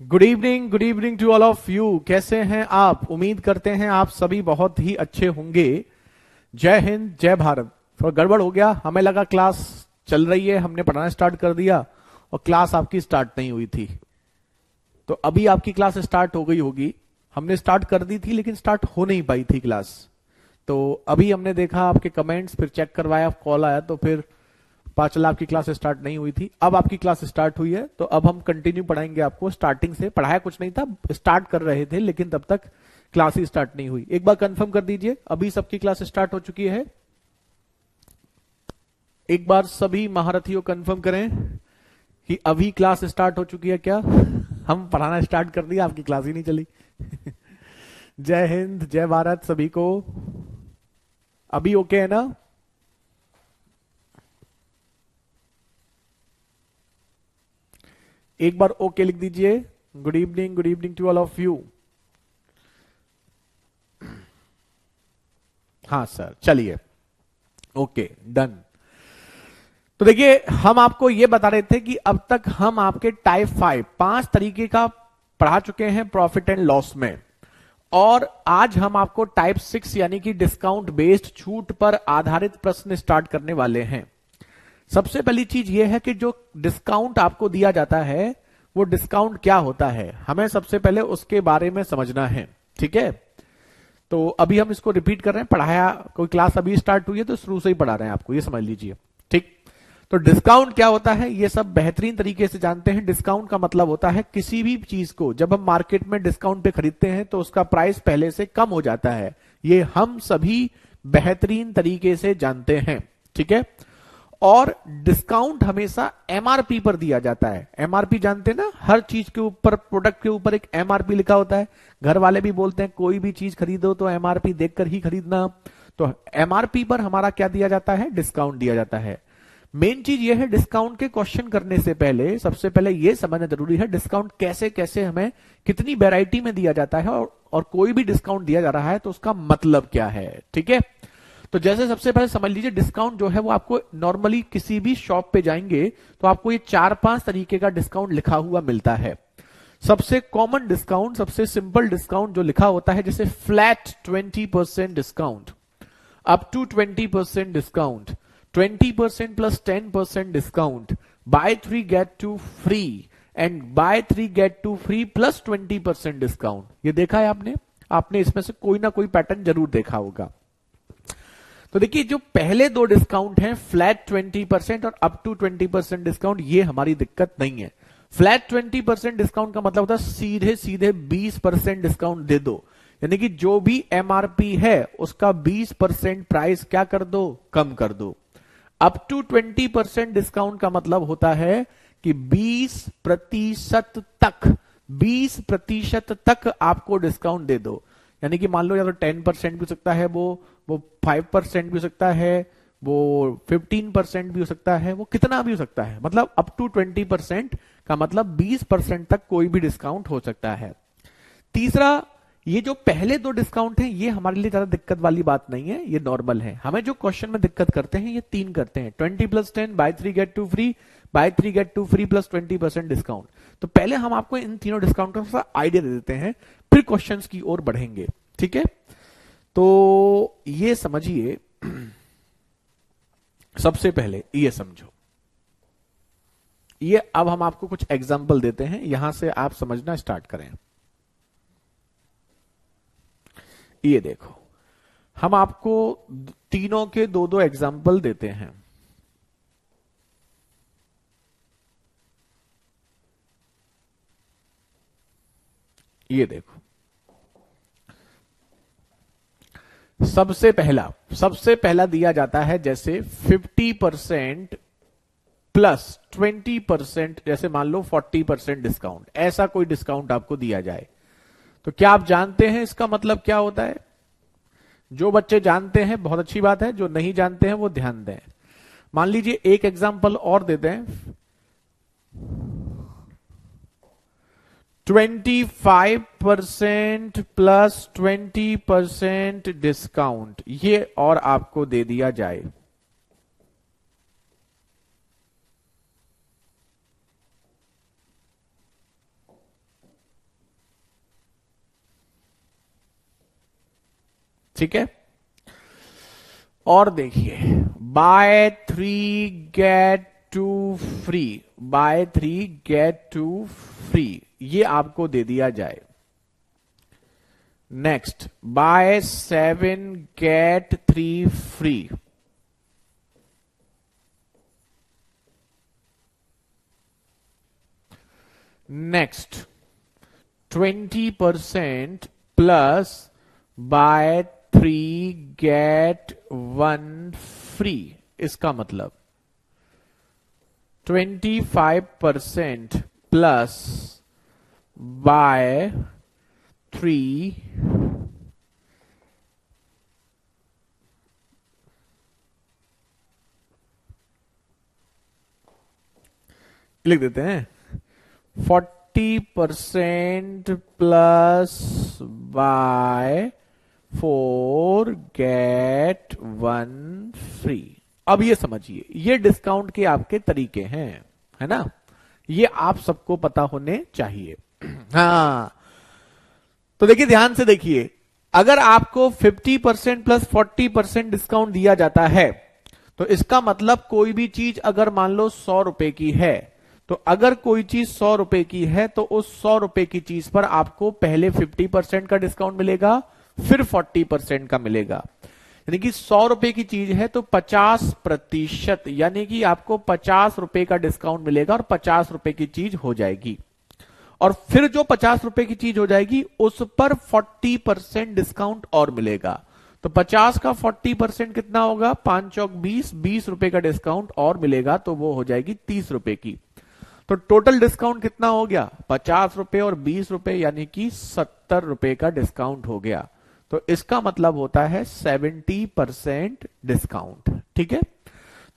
Good evening to all of you. कैसे हैं आप? उम्मीद करते हैं आप सभी बहुत ही अच्छे होंगे। जय हिंद, जय भारत। थोड़ा गड़बड़ हो गया, हमें लगा क्लास चल रही है, हमने पढ़ाना स्टार्ट कर दिया और क्लास आपकी स्टार्ट नहीं हुई थी। तो अभी आपकी क्लास स्टार्ट हो गई होगी। हमने स्टार्ट कर दी थी लेकिन स्टार्ट हो नहीं पाई थी क्लास। तो अभी हमने देखा आपके कमेंट्स, फिर चेक करवाया, कॉल आया तो फिर पता चला आपकी क्लास स्टार्ट नहीं हुई थी। अब आपकी क्लास स्टार्ट हुई है तो अब हम कंटिन्यू पढ़ाएंगे आपको। स्टार्टिंग से पढ़ाया कुछ नहीं था, स्टार्ट कर रहे थे लेकिन तब तक क्लास ही स्टार्ट नहीं हुई। एक बार कंफर्म कर दीजिए अभी सबकी क्लास स्टार्ट हो चुकी है। एक बार सभी महारथियों कंफर्म करें कि अभी क्लास स्टार्ट हो चुकी है क्या। हम पढ़ाना स्टार्ट कर दिया, आपकी क्लास ही नहीं चली। जय हिंद, जय भारत सभी को। अभी ओके है ना? एक बार ओके लिख दीजिए। Good evening to all of you. हाँ सर, चलिए ओके डन। तो देखिए, हम आपको यह बता रहे थे कि अब तक हम आपके टाइप 5 5 तरीके का पढ़ा चुके हैं प्रॉफिट एंड लॉस में, और आज हम आपको टाइप 6 यानी कि डिस्काउंट बेस्ड छूट पर आधारित प्रश्न स्टार्ट करने वाले हैं। सबसे पहली चीज यह है कि जो डिस्काउंट आपको दिया जाता है वो डिस्काउंट क्या होता है, हमें सबसे पहले उसके बारे में समझना है। ठीक है, तो अभी हम इसको रिपीट कर रहे हैं। पढ़ाया, कोई क्लास अभी स्टार्ट हुई है तो शुरू से ही पढ़ा रहे हैं आपको, ये समझ लीजिए। ठीक, तो डिस्काउंट क्या होता है ये सब बेहतरीन तरीके से जानते हैं। डिस्काउंट का मतलब होता है किसी भी चीज को जब हम मार्केट में डिस्काउंट पे खरीदते हैं तो उसका प्राइस पहले से कम हो जाता है। ये हम सभी बेहतरीन तरीके से जानते हैं। ठीक है, और डिस्काउंट हमेशा एमआरपी पर दिया जाता है। एमआरपी जानते हैं ना, हर चीज के ऊपर, प्रोडक्ट के ऊपर एक एमआरपी लिखा होता है। घर वाले भी बोलते हैं कोई भी चीज खरीदो तो एमआरपी देखकर ही खरीदना। तो एमआरपी पर हमारा क्या दिया जाता है? डिस्काउंट दिया जाता है। मेन चीज यह है, डिस्काउंट के क्वेश्चन करने से पहले सबसे पहले यह समझना जरूरी है डिस्काउंट कैसे कैसे हमें कितनी वैरायटी में दिया जाता है, और कोई भी डिस्काउंट दिया जा रहा है तो उसका मतलब क्या है। ठीक है, तो जैसे सबसे पहले समझ लीजिए, डिस्काउंट जो है वो आपको नॉर्मली किसी भी शॉप पे जाएंगे तो आपको ये 4-5 तरीके का डिस्काउंट लिखा हुआ मिलता है। सबसे कॉमन डिस्काउंट, सबसे सिंपल डिस्काउंट जो लिखा होता है, जैसे flat 20% discount, up to 20% discount, 20% plus 10% discount, buy 3 get 2 free, and buy 3 get 2 free plus 20% discount. ये देखा है आपने? आपने इसमें से कोई ना कोई पैटर्न जरूर देखा होगा। तो देखिए, जो पहले दो डिस्काउंट हैं, फ्लैट 20% और अप टू 20% डिस्काउंट, ये हमारी दिक्कत नहीं है। फ्लैट 20% डिस्काउंट का मतलब होता है सीधे सीधे 20% डिस्काउंट दे दो, यानी कि जो भी एमआरपी है उसका 20% प्राइस क्या कर दो? कम कर दो। अप टू 20% डिस्काउंट का मतलब होता है कि 20% तक, 20% तक आपको डिस्काउंट दे दो। यानी कि मान लो या तो 10% भी हो सकता है, वो 5% भी हो सकता है, वो 15% भी हो सकता है, वो कितना भी हो सकता है। मतलब अप टू 20% का मतलब 20% तक कोई भी डिस्काउंट हो सकता है। तीसरा, ये जो पहले दो डिस्काउंट हैं ये हमारे लिए ज्यादा दिक्कत वाली बात नहीं है, ये नॉर्मल है। हमें जो क्वेश्चन में दिक्कत करते हैं ये 3 करते हैं, 20 plus 10, buy 3 get 2 free, buy 3 get 2 free plus 20% discount. तो पहले हम आपको इन तीनों डिस्काउंट का आइडिया दे देते हैं, फिर क्वेश्चंस की ओर बढ़ेंगे। ठीक है, तो ये समझिए, सबसे पहले ये समझो, ये अब हम आपको कुछ एग्जाम्पल देते हैं, यहां से आप समझना स्टार्ट करें। ये देखो, हम आपको तीनों के दो दो एग्जाम्पल देते हैं। ये देखो, सबसे पहला दिया जाता है जैसे 50% प्लस 20%, जैसे मान लो 40% डिस्काउंट, ऐसा कोई डिस्काउंट आपको दिया जाए तो क्या आप जानते हैं इसका मतलब क्या होता है? जो बच्चे जानते हैं बहुत अच्छी बात है, जो नहीं जानते हैं वो ध्यान दें। मान लीजिए एक एग्जांपल और दे दें, 25% प्लस 20% डिस्काउंट, ये और आपको दे दिया जाए। ठीक है। और देखिए buy 3 get 2 free, buy 3 get 2 free, ये आपको दे दिया जाए। Next buy 7 get 3 free, next 20% plus buy 3 get 1 free, इसका मतलब 25% प्लस बाय 3 लिख देते हैं 40% प्लस बाय 4 गेट 1 फ्री। अब ये समझिए, ये डिस्काउंट के आपके तरीके हैं, है ना, ये आप सबको पता होने चाहिए। हाँ, तो देखिए ध्यान से देखिए, अगर आपको 50% प्लस 40% डिस्काउंट दिया जाता है तो इसका मतलब कोई भी चीज अगर मान लो 100 रुपए की है, तो अगर कोई चीज 100 रुपए की है तो उस 100 रुपए की चीज पर आपको पहले 50% का डिस्काउंट मिलेगा, फिर 40% का मिलेगा। यानी कि 100 रुपए की चीज है तो 50%, यानी कि आपको 50 रुपए का डिस्काउंट मिलेगा और 50 रुपए की चीज हो जाएगी। और फिर जो 50 रुपए की चीज हो जाएगी उस पर 40% डिस्काउंट और मिलेगा। तो 50 का 40% कितना होगा, 5 चौक 20, 20 रुपए का डिस्काउंट और मिलेगा, तो वो हो जाएगी 30 रुपए की। तो टोटल डिस्काउंट कितना हो गया, 50 रुपए और 20 रुपए, यानी कि 70 रुपए का डिस्काउंट हो गया। तो इसका मतलब होता है 70% डिस्काउंट। ठीक है,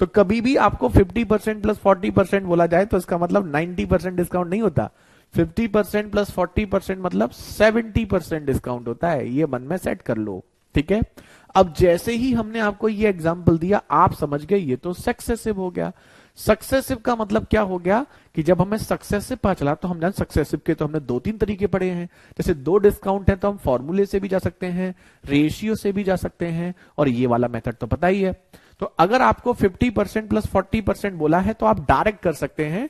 तो कभी भी आपको 50% प्लस 40% बोला जाए तो इसका मतलब 90% डिस्काउंट नहीं होता, 50% प्लस 40% मतलब 70% डिस्काउंट होता है। ये मन में सेट कर लो। ठीक है, अब जैसे ही हमने आपको ये एग्जांपल दिया आप समझ गए ये तो सक्सेसिव हो गया। सक्सेसिव का मतलब क्या हो गया कि जब हमें सक्सेसिव पता चला तो हम जान सक्सेसिव के तो हमने 2-3 तरीके पढ़े हैं। जैसे 2 डिस्काउंट है तो हम फॉर्मूले से भी जा सकते हैं, रेशियो से भी जा सकते हैं, और ये वाला मेथड तो पता ही है। तो अगर आपको 50% प्लस 40% बोला है तो आप डायरेक्ट कर सकते हैं।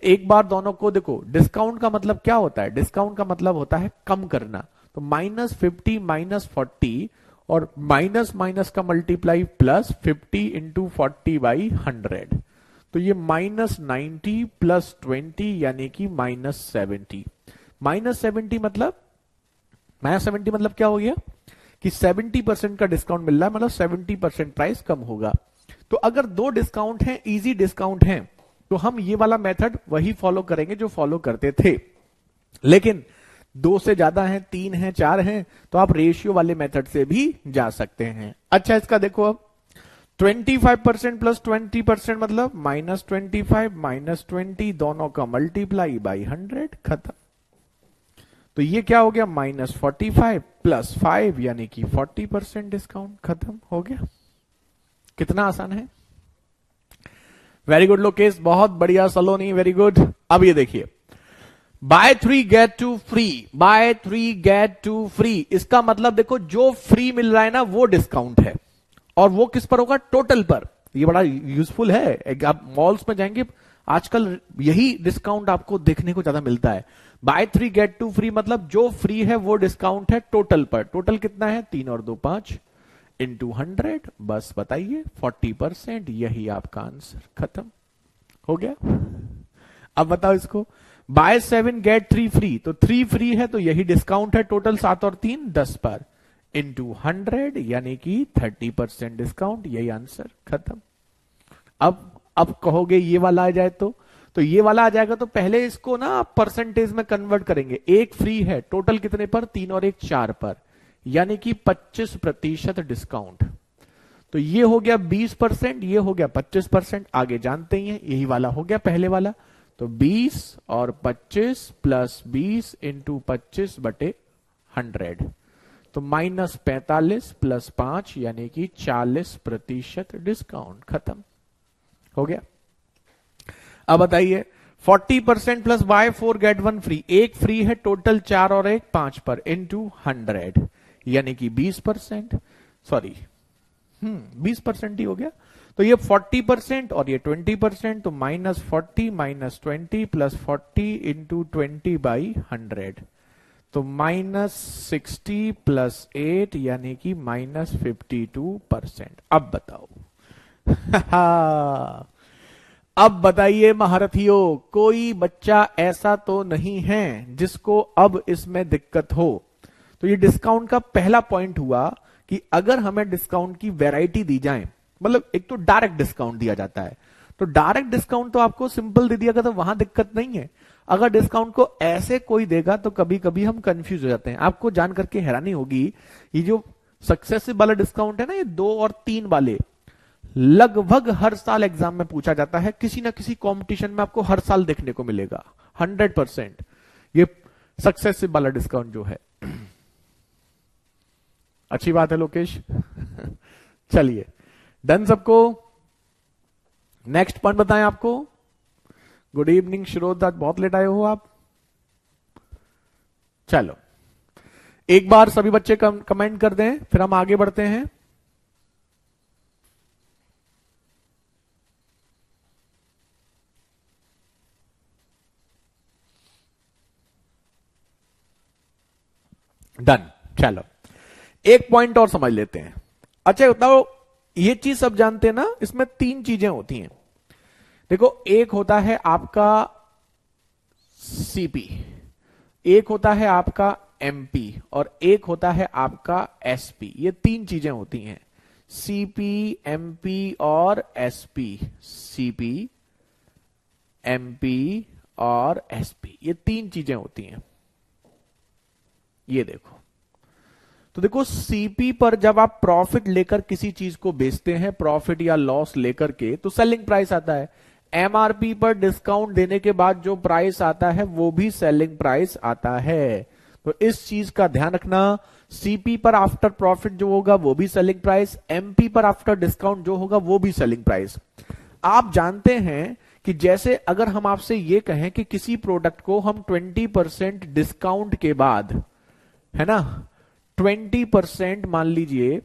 एक बार दोनों को देखो, डिस्काउंट का मतलब क्या होता है, डिस्काउंट का मतलब होता है कम करना। तो -50 -40 और माइनस माइनस का मल्टीप्लाई प्लस 50 इंटू 40 बाई 100, तो ये -90 प्लस 20 यानी कि -70। -70 मतलब क्या हो गया कि 70% का डिस्काउंट मिल रहा है, मतलब 70% प्राइस कम होगा। तो अगर 2 डिस्काउंट हैं, इजी डिस्काउंट हैं, तो हम ये वाला मेथड वही फॉलो करेंगे जो फॉलो करते थे। लेकिन 2 से ज्यादा हैं, 3 हैं, 4 हैं, तो आप रेशियो वाले मेथड से भी जा सकते हैं। अच्छा, इसका देखो अब 25% प्लस 20% मतलब -25 -20, दोनों का मल्टीप्लाई बाई 100, खत्म। तो ये क्या हो गया, -45 प्लस 5 यानी कि 40% डिस्काउंट, खत्म हो गया। कितना आसान है। वेरी गुड लोकेश, बहुत बढ़िया सलोनी, वेरी गुड। अब ये देखिए, buy 3 get 2 free, buy 3 get 2 free, इसका मतलब देखो जो फ्री मिल रहा है ना वो डिस्काउंट है, और वो किस पर होगा, टोटल पर। ये बड़ा यूजफुल है। आप मॉल्स में जाएंगे आजकल यही डिस्काउंट आपको देखने को ज्यादा मिलता है। बाय 3 गेट 2 फ्री मतलब जो फ्री है वो डिस्काउंट है टोटल पर। टोटल कितना है, 3 और 2 5 इंटू 100, बस बताइए 40%, यही आपका आंसर, खत्म हो गया। अब बताओ इसको, बाय 7 गेट 3 फ्री, तो 3 फ्री है तो यही डिस्काउंट है, टोटल 7 और 3 10 पर, इंटू 100 यानी कि 30% डिस्काउंट, यही आंसर, खत्म। अब कहोगे ये वाला आ जाए तो ये वाला आ जाएगा, तो पहले इसको ना आप परसेंटेज में कन्वर्ट करेंगे। एक फ्री है, टोटल कितने पर, 3 और 1 4 पर, यानी कि 25% डिस्काउंट। तो ये हो गया 20%, ये हो गया 25%, आगे जानते ही हैं, यही वाला हो गया पहले वाला। तो 20 और 25 प्लस 20 इंटू 25 बटे 100, तो -45 प्लस 5 यानी कि 40% डिस्काउंट, खत्म हो गया। अब बताइए 40% प्लस बाय 4 गेट 1 फ्री, एक फ्री है, टोटल 4 और 1 5 पर, इंटू 100 यानी कि 20%। सॉरी 20% ही हो गया। तो ये 40% और ये 20%, तो -40 -20 प्लस 40 इंटू 20/100, तो -60 प्लस 8 यानी कि -52%। अब बताओ अब बताइए महारथियों, कोई बच्चा ऐसा तो नहीं है जिसको अब इसमें दिक्कत हो। तो ये डिस्काउंट का पहला पॉइंट हुआ कि अगर हमें डिस्काउंट की वैरायटी दी जाए, मतलब एक तो डायरेक्ट डिस्काउंट दिया जाता है, तो डायरेक्ट डिस्काउंट तो आपको सिंपल दे दिया गया, तो वहां दिक्कत नहीं है। अगर डिस्काउंट को ऐसे कोई देगा तो कभी कभी हम कंफ्यूज हो जाते हैं। आपको जान करके हैरानी होगी, ये जो सक्सेसिव वाला डिस्काउंट है ना, ये 2 और 3 वाले लगभग हर साल एग्जाम में पूछा जाता है, किसी ना किसी कंपटीशन में आपको हर साल देखने को मिलेगा 100%। ये सक्सेसिव वाला डिस्काउंट जो है। अच्छी बात है लोकेश। चलिए डन सबको। नेक्स्ट पॉइंट बताएं आपको। गुड इवनिंग शिरोद, आज बहुत लेट आए हो आप। चलो एक बार सभी बच्चे कमेंट कर दें, फिर हम आगे बढ़ते हैं। डन। चलो एक पॉइंट और समझ लेते हैं। अच्छा बताओ, ये चीज सब जानते हैं ना, इसमें 3 चीजें होती हैं। देखो, एक होता है आपका सीपी, एक होता है आपका एमपी, और एक होता है आपका एसपी। ये 3 चीजें होती हैं, सीपी, एमपी और एसपी। सीपी, एमपी और एसपी, ये 3 चीजें होती हैं। ये देखो, तो देखो सीपी पर जब आप प्रॉफिट लेकर किसी चीज को बेचते हैं, प्रॉफिट या लॉस लेकर के, तो सेलिंग प्राइस आता है। एमआरपी पर डिस्काउंट देने के बाद जो प्राइस आता है वो भी सेलिंग प्राइस आता है। तो इस चीज का ध्यान रखना, सीपी पर आफ्टर प्रॉफिट जो होगा वो भी सेलिंग प्राइस, एमपी पर आफ्टर डिस्काउंट जो होगा वो भी सेलिंग प्राइस। आप जानते हैं कि जैसे अगर हम आपसे ये कहें कि किसी प्रोडक्ट को हम 20% डिस्काउंट के बाद, है ना, 20% मान लीजिए,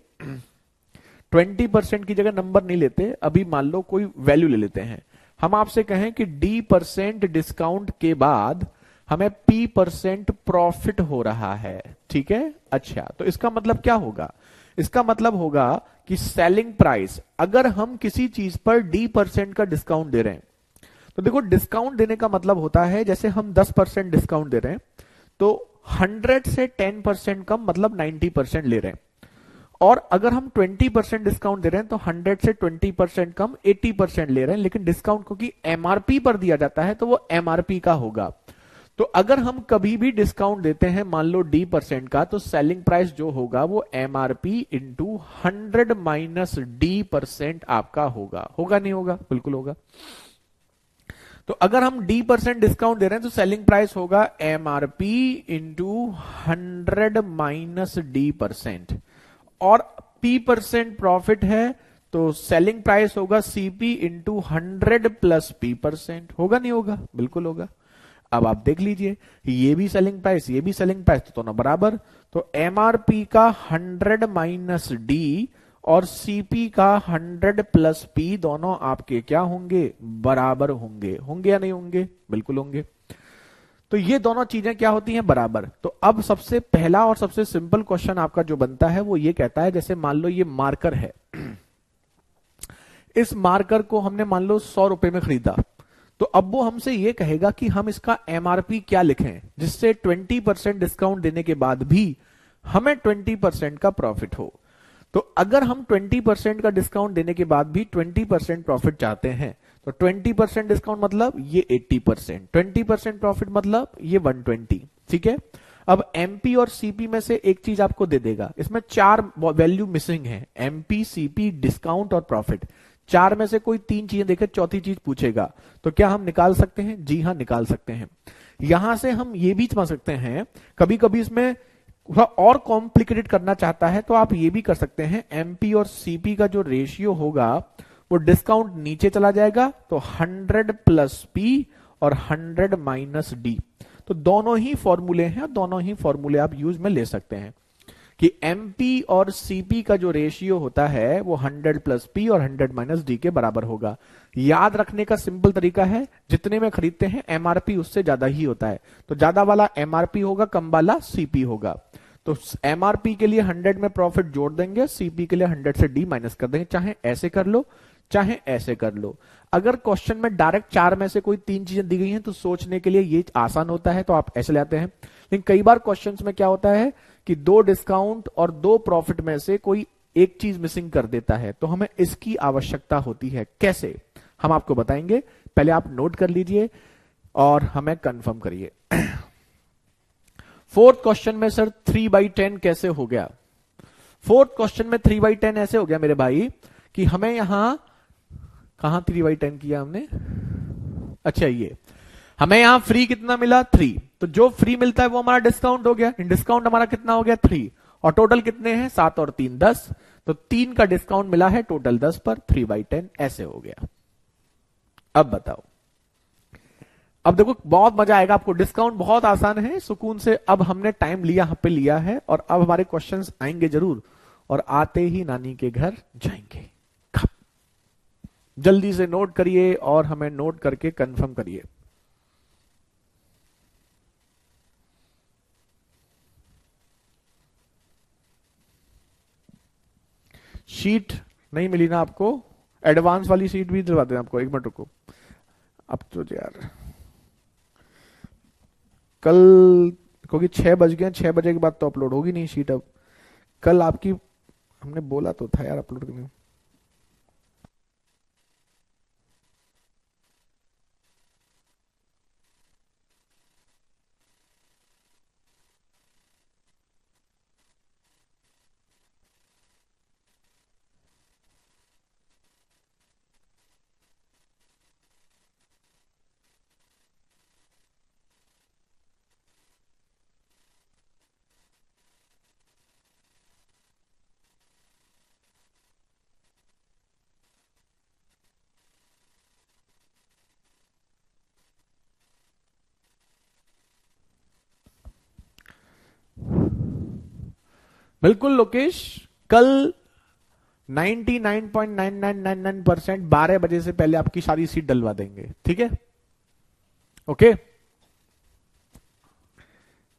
20% की जगह नंबर नहीं लेते, अभी मान लो कोई वैल्यू ले लेते हैं। हम आपसे कहें कि D% डिस्काउंट के बाद हमें P% प्रॉफिट हो रहा है, ठीक है। अच्छा, तो इसका मतलब क्या होगा? इसका मतलब होगा कि सेलिंग प्राइस, अगर हम किसी चीज पर D% का डिस्काउंट दे रहे हैं, तो देखो डिस्काउंट देने का मतलब होता है, जैसे हम 10% डिस्काउंट दे रहे हैं, तो 100 से 10% कम मतलब 90% ले रहे हैं। और अगर हम 20% डिस्काउंट दे रहे हैं तो 100 से 20% कम 80% ले रहे हैं, लेकिन डिस्काउंट क्योंकि एमआरपी पर दिया जाता है तो वो एमआरपी का होगा। तो अगर हम कभी भी डिस्काउंट देते हैं मान लो D% का, तो सेलिंग प्राइस जो होगा वो एमआरपी इंटू 100 माइनस D% आपका होगा। होगा नहीं होगा? बिल्कुल होगा। तो अगर हम D% डिस्काउंट दे रहे हैं तो सेलिंग प्राइस होगा एमआरपी इंटू 100 माइनस D%, और P% प्रॉफिट है तो सेलिंग प्राइस होगा CP इंटू 100 प्लस P%। होगा नहीं होगा? बिल्कुल होगा। अब आप देख लीजिए, ये भी सेलिंग प्राइस, ये भी सेलिंग प्राइस, तो दोनों बराबर। तो एमआरपी का 100 माइनस D और सीपी का 100 प्लस पी, दोनों आपके क्या होंगे? बराबर होंगे। होंगे या नहीं होंगे? बिल्कुल होंगे। तो ये दोनों चीजें क्या होती हैं? बराबर। तो अब सबसे पहला और सबसे सिंपल क्वेश्चन आपका जो बनता है वो ये कहता है, जैसे मान लो ये मार्कर है, इस मार्कर को हमने मान लो 100 रुपए में खरीदा, तो अब वो हमसे ये कहेगा कि हम इसका एमआरपी क्या लिखें जिससे 20% डिस्काउंट देने के बाद भी हमें 20% का प्रॉफिट हो। तो अगर हम 20% का डिस्काउंट देने के बाद भी 20% प्रॉफिट चाहते हैं, तो 20% डिस्काउंट मतलब ये 80%, 20% प्रॉफिट मतलब ये 120, ठीक है। अब एमपी और सीपी में से एक चीज आपको दे देगा, इसमें 4 वैल्यू मिसिंग है, एमपी, सीपी, डिस्काउंट और प्रॉफिट। 4 में से कोई 3 चीजें देखे, चौथी चीज पूछेगा, तो क्या हम निकाल सकते हैं? जी हाँ, निकाल सकते हैं। यहां से हम ये भी समझ सकते हैं, कभी कभी इसमें थोड़ा और कॉम्प्लिकेटेड करना चाहता है तो आप ये भी कर सकते हैं, एमपी और सीपी का जो रेशियो होगा वो डिस्काउंट नीचे चला जाएगा, तो 100 प्लस पी और 100 माइनस डी। तो दोनों ही फॉर्मूले हैं, दोनों ही फॉर्मूले आप यूज में ले सकते हैं। कि एमपी और सीपी का जो रेशियो होता है वो 100 प्लस पी और 100 माइनस डी के बराबर होगा। याद रखने का सिंपल तरीका है, जितने में खरीदते हैं एमआरपी उससे ज्यादा ही होता है, तो ज्यादा वाला एमआरपी होगा, कम वाला सीपी होगा। तो एमआरपी के लिए 100 में प्रॉफिट जोड़ देंगे, सीपी के लिए 100 से डी माइनस कर देंगे। चाहे ऐसे कर लो चाहे ऐसे कर लो। अगर क्वेश्चन में डायरेक्ट 4 में से कोई 3 चीजें दी गई हैं तो सोचने के लिए ये आसान होता है, तो आप ऐसे ले आते हैं। लेकिन कई बार क्वेश्चंस में क्या होता है कि 2 डिस्काउंट और 2 प्रॉफिट में से कोई एक चीज मिसिंग कर देता है, तो हमें इसकी आवश्यकता होती है। कैसे, हम आपको बताएंगे, पहले आप नोट कर लीजिए और हमें कंफर्म करिए। फोर्थ क्वेश्चन में सर 3/10 कैसे हो गया? फोर्थ क्वेश्चन में 3/10 ऐसे हो गया मेरे भाई कि हमें यहां कहां 3/10 किया हमने, अच्छा ये हमें यहां फ्री कितना मिला 3, तो जो फ्री मिलता है वो हमारा डिस्काउंट हो गया। डिस्काउंट हमारा कितना हो गया 3, और टोटल कितने हैं 7 और 3 10, तो 3 का डिस्काउंट मिला है टोटल 10 पर, 3/10 ऐसे हो गया। अब बताओ, अब देखो बहुत मजा आएगा आपको, डिस्काउंट बहुत आसान है, सुकून से। अब हमने टाइम लिया, यहां पे लिया है, और अब हमारे क्वेश्चंस आएंगे जरूर, और आते ही नानी के घर जाएंगे। जल्दी से नोट करिए और हमें नोट करके कंफर्म करिए। शीट नहीं मिली ना आपको? एडवांस वाली शीट भी दिलवा दें आपको, 1 मिनट रुको। अब तो यार कल, क्योंकि 6 बज गए, 6 बजे के बाद तो अपलोड होगी नहीं शीट। अब कल आपकी हमने बोला तो था यार अपलोड करने। बिल्कुल लोकेश, कल 99.9999% 12 बजे से पहले आपकी सारी सीट डलवा देंगे, ठीक है? ओके,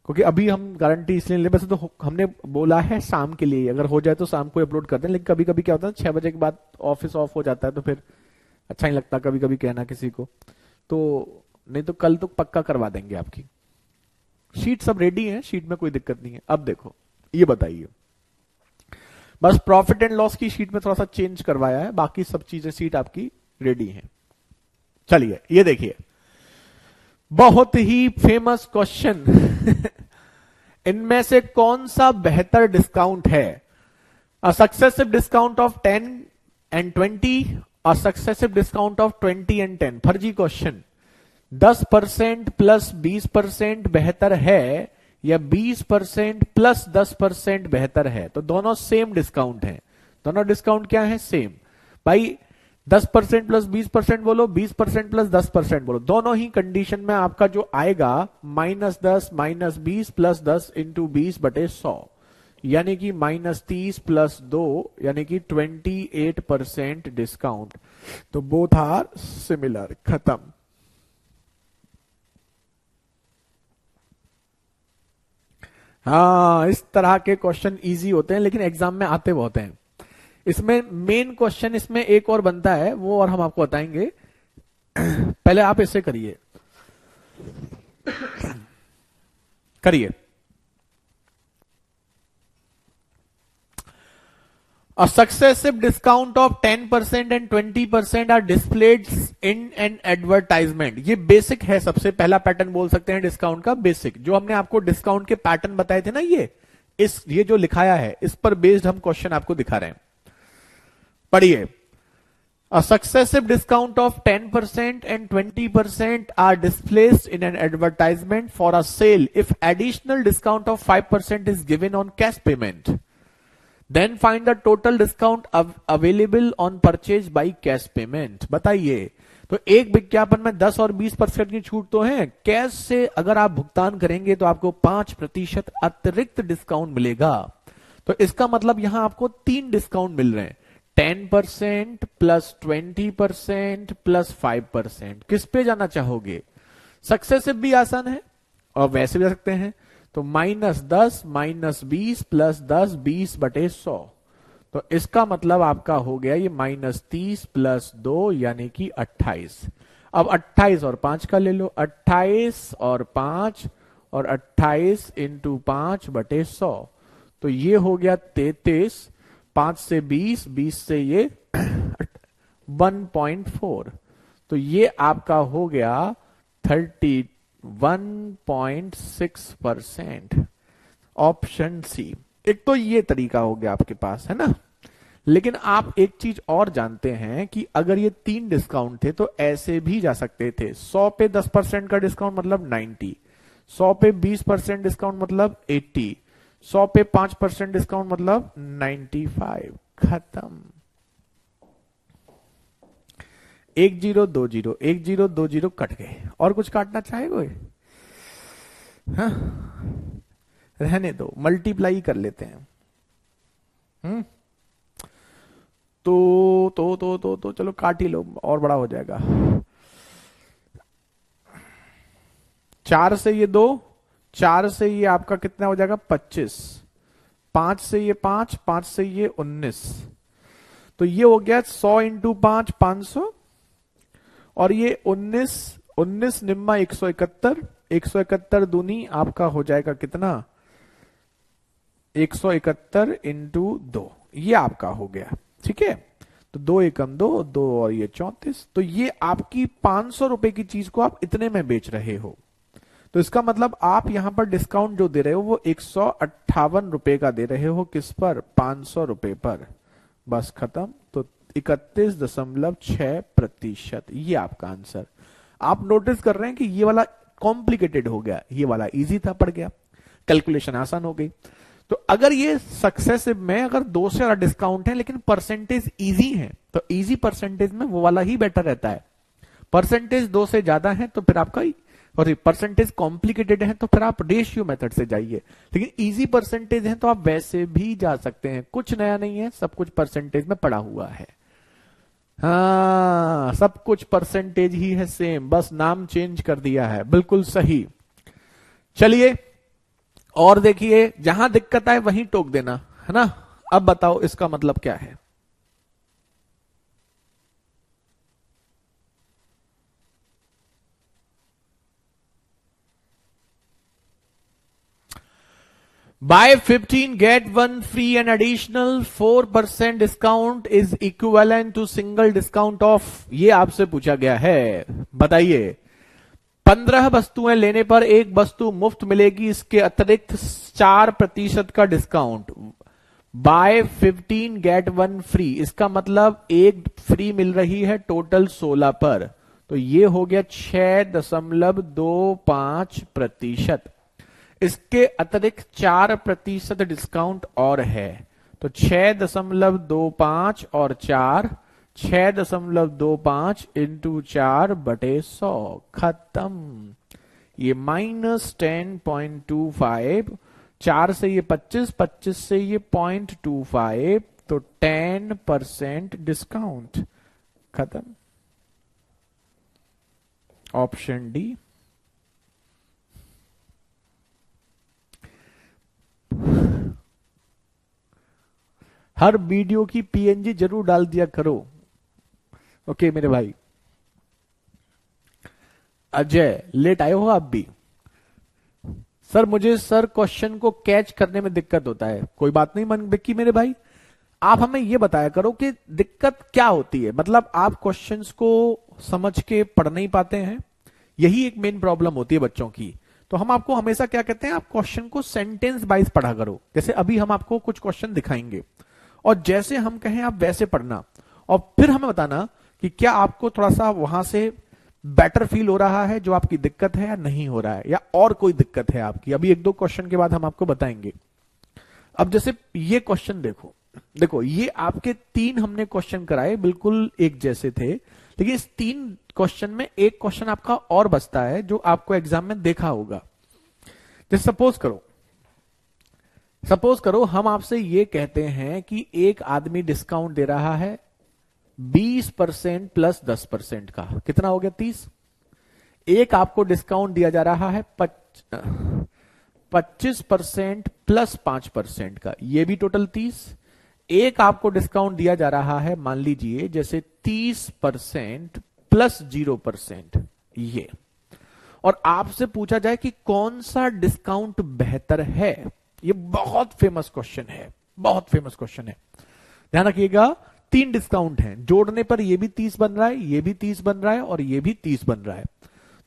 क्योंकि अभी हम गारंटी इसलिए ले, वैसे तो हमने बोला है शाम के लिए, अगर हो जाए तो शाम को अपलोड कर दें, लेकिन कभी कभी क्या होता है 6 बजे के बाद ऑफिस ऑफ हो जाता है, तो फिर अच्छा नहीं लगता कभी कभी कहना किसी को, तो नहीं तो कल तो पक्का करवा देंगे आपकी शीट। सब रेडी है, शीट में कोई दिक्कत नहीं है। अब देखो ये बताइए, बस प्रॉफिट एंड लॉस की शीट में थोड़ा सा चेंज करवाया है, बाकी सब चीजें सीट आपकी रेडी हैं। चलिए ये देखिए, बहुत ही फेमस क्वेश्चन इनमें से कौन सा बेहतर डिस्काउंट है? A successive discount of 10 and 20, a successive discount of 20 and 10। फर्जी क्वेश्चन। 10% प्लस 20% बेहतर है या 20% प्लस 10% बेहतर है? तो दोनों सेम डिस्काउंट है। दोनों डिस्काउंट क्या है? सेम। भाई 10% प्लस 20% बोलो, 20% प्लस 10% बोलो, दोनों ही कंडीशन में आपका जो आएगा -10 -20 प्लस 10 इंटू 20/100, यानी कि -30 प्लस 2 यानी कि 28% डिस्काउंट। तो बोथ आर सिमिलर, खत्म। हाँ, इस तरह के क्वेश्चन इजी होते हैं, लेकिन एग्जाम में आते बहुत हैं। इसमें मेन क्वेश्चन इसमें एक और बनता है, वो और हम आपको बताएंगे। पहले आप इसे करिए, करिए। A successive discount of 10% and 20% are displayed in an advertisement। ये बेसिक है, सबसे पहला पैटर्न बोल सकते हैं डिस्काउंट का। बेसिक जो हमने आपको डिस्काउंट के पैटर्न बताए थे ना, ये जो लिखाया है, इस पर बेस्ड हम क्वेश्चन आपको दिखा रहे हैं। पढ़िए, A successive discount of 10% and 20% are displayed in an advertisement for a sale if additional discount of 5% is given on cash payment. Then find the total discount available on purchase by cash payment। बताइए, तो एक विज्ञापन में 10 और 20% की छूट तो है, कैश से अगर आप भुगतान करेंगे तो आपको 5% अतिरिक्त डिस्काउंट मिलेगा। तो इसका मतलब यहां आपको 3 डिस्काउंट मिल रहे हैं, 10% प्लस 20% प्लस 5%। किस पे जाना चाहोगे? सक्सेसिव भी आसान है और वैसे भी जा सकते हैं। तो -10 -20 प्लस 10 20/100। तो इसका मतलब आपका हो गया ये -30 प्लस 2 यानी कि 28। अब 28 और 5 का ले लो, 28 और 5 और 28 इंटू 5/100। तो ये हो गया 33, 5 से 20, 20 से ये 1.4। तो ये आपका हो गया 31.6%। Option C. एक तो ये तरीका हो गया आपके पास, है ना। लेकिन आप एक चीज और जानते हैं कि अगर ये 3 डिस्काउंट थे तो ऐसे भी जा सकते थे। 100 पे 10% का डिस्काउंट मतलब 90, 100 पे 20% डिस्काउंट मतलब 80, 100 पे 5% डिस्काउंट मतलब 95। खत्म। 1020 1020 कट गए। और कुछ काटना चाहे कोई? हाँ, रहने दो, मल्टीप्लाई कर लेते हैं। तो चलो काट ही लो, और बड़ा हो जाएगा। 4 से ये 2, 4 से ये आपका कितना हो जाएगा 25, 5 से ये 5, 5 से ये 19। तो ये हो गया 100 इंटू 5 500, और ये 19 19 निम्मा 171, 171 दूनी आपका हो जाएगा कितना 171 इंटू 2, ये आपका हो गया। ठीक है, तो 2 एकम 2, 2 और ये 34। तो ये आपकी 500 रुपए की चीज को आप इतने में बेच रहे हो। तो इसका मतलब आप यहां पर डिस्काउंट जो दे रहे हो वो 158 रुपए का दे रहे हो। किस पर? 500 रुपए पर। बस खत्म। तो 31.6%, ये आपका आंसर। आप नोटिस कर रहे हैं कि ये वाला कॉम्प्लिकेटेड हो गया, ये वाला इजी था, पड़ गया, कैलकुलेशन आसान हो गई। तो अगर ये सक्सेसिव में अगर 2 से ज्यादा डिस्काउंट है लेकिन परसेंटेज इजी है, तो इजी परसेंटेज में वो वाला ही बेटर रहता है। परसेंटेज 2 से ज्यादा है तो फिर आपका, और परसेंटेज कॉम्प्लिकेटेड है तो फिर आप रेशियो मेथड से जाइए। लेकिन इजी परसेंटेज है तो आप वैसे भी जा सकते हैं, कुछ नया नहीं है, सब कुछ परसेंटेज में पड़ा हुआ है। हाँ, सब कुछ परसेंटेज ही है सेम, बस नाम चेंज कर दिया है। बिल्कुल सही। चलिए और देखिए, जहां दिक्कत आए वहीं टोक देना, है ना। अब बताओ इसका मतलब क्या है? Buy 15 get 1 free and additional 4% discount is equivalent to single discount of, ये आपसे पूछा गया है। बताइए, 15 वस्तुएं लेने पर एक वस्तु मुफ्त मिलेगी, इसके अतिरिक्त 4% का डिस्काउंट। बाय 15 गेट 1 फ्री, इसका मतलब एक फ्री मिल रही है टोटल 16 पर। तो ये हो गया 6.25%। इसके अतिरिक्त 4% डिस्काउंट और है, तो 6.25 और 4, 6.25 इंटू 4/100। खत्म। ये -10.25, 4 से ये 25, 25 से ये 0.25, तो 10% डिस्काउंट। खत्म। Option D. हर वीडियो की पीएनजी जरूर डाल दिया करो। ओके मेरे भाई। अजय, लेट आए हो आप भी? सर मुझे सर क्वेश्चन को कैच करने में दिक्कत होता है। कोई बात नहीं मन विक्की मेरे भाई, आप हमें ये बताया करो कि दिक्कत क्या होती है। मतलब आप क्वेश्चंस को समझ के पढ़ नहीं पाते हैं, यही एक मेन प्रॉब्लम होती है बच्चों की। तो हम आपको हमेशा क्या कहते हैं, आप क्वेश्चन को सेंटेंस वाइज पढ़ा करो। जैसे अभी हम आपको कुछ क्वेश्चन दिखाएंगे और जैसे हम कहें आप वैसे पढ़ना, और फिर हमें बताना कि क्या आपको थोड़ा सा वहां से बेटर फील हो रहा है, जो आपकी दिक्कत है, या नहीं हो रहा है, या और कोई दिक्कत है आपकी। अभी 1-2 क्वेश्चन के बाद हम आपको बताएंगे। अब जैसे ये क्वेश्चन देखो, देखो ये आपके 3 हमने क्वेश्चन कराए, बिल्कुल एक जैसे थे, लेकिन इस 3 क्वेश्चन में एक क्वेश्चन आपका और बचता है जो आपको एग्जाम में देखा होगा। जैसे सपोज करो सपोज करो हम आपसे ये कहते हैं कि एक आदमी डिस्काउंट दे रहा है 20% प्लस 10% का, कितना हो गया 30। एक आपको डिस्काउंट दिया जा रहा है 25% प्लस 5% का, ये भी टोटल 30। एक आपको डिस्काउंट दिया जा रहा है मान लीजिए जैसे 30% प्लस 0%, ये। और आपसे पूछा जाए कि कौन सा डिस्काउंट बेहतर है, ये बहुत फेमस क्वेश्चन है, बहुत फेमस क्वेश्चन है। ध्यान रखिएगा, 3 डिस्काउंट हैं, जोड़ने पर ये भी 30 बन रहा है, ये भी 30 बन रहा है और ये भी 30 बन रहा है।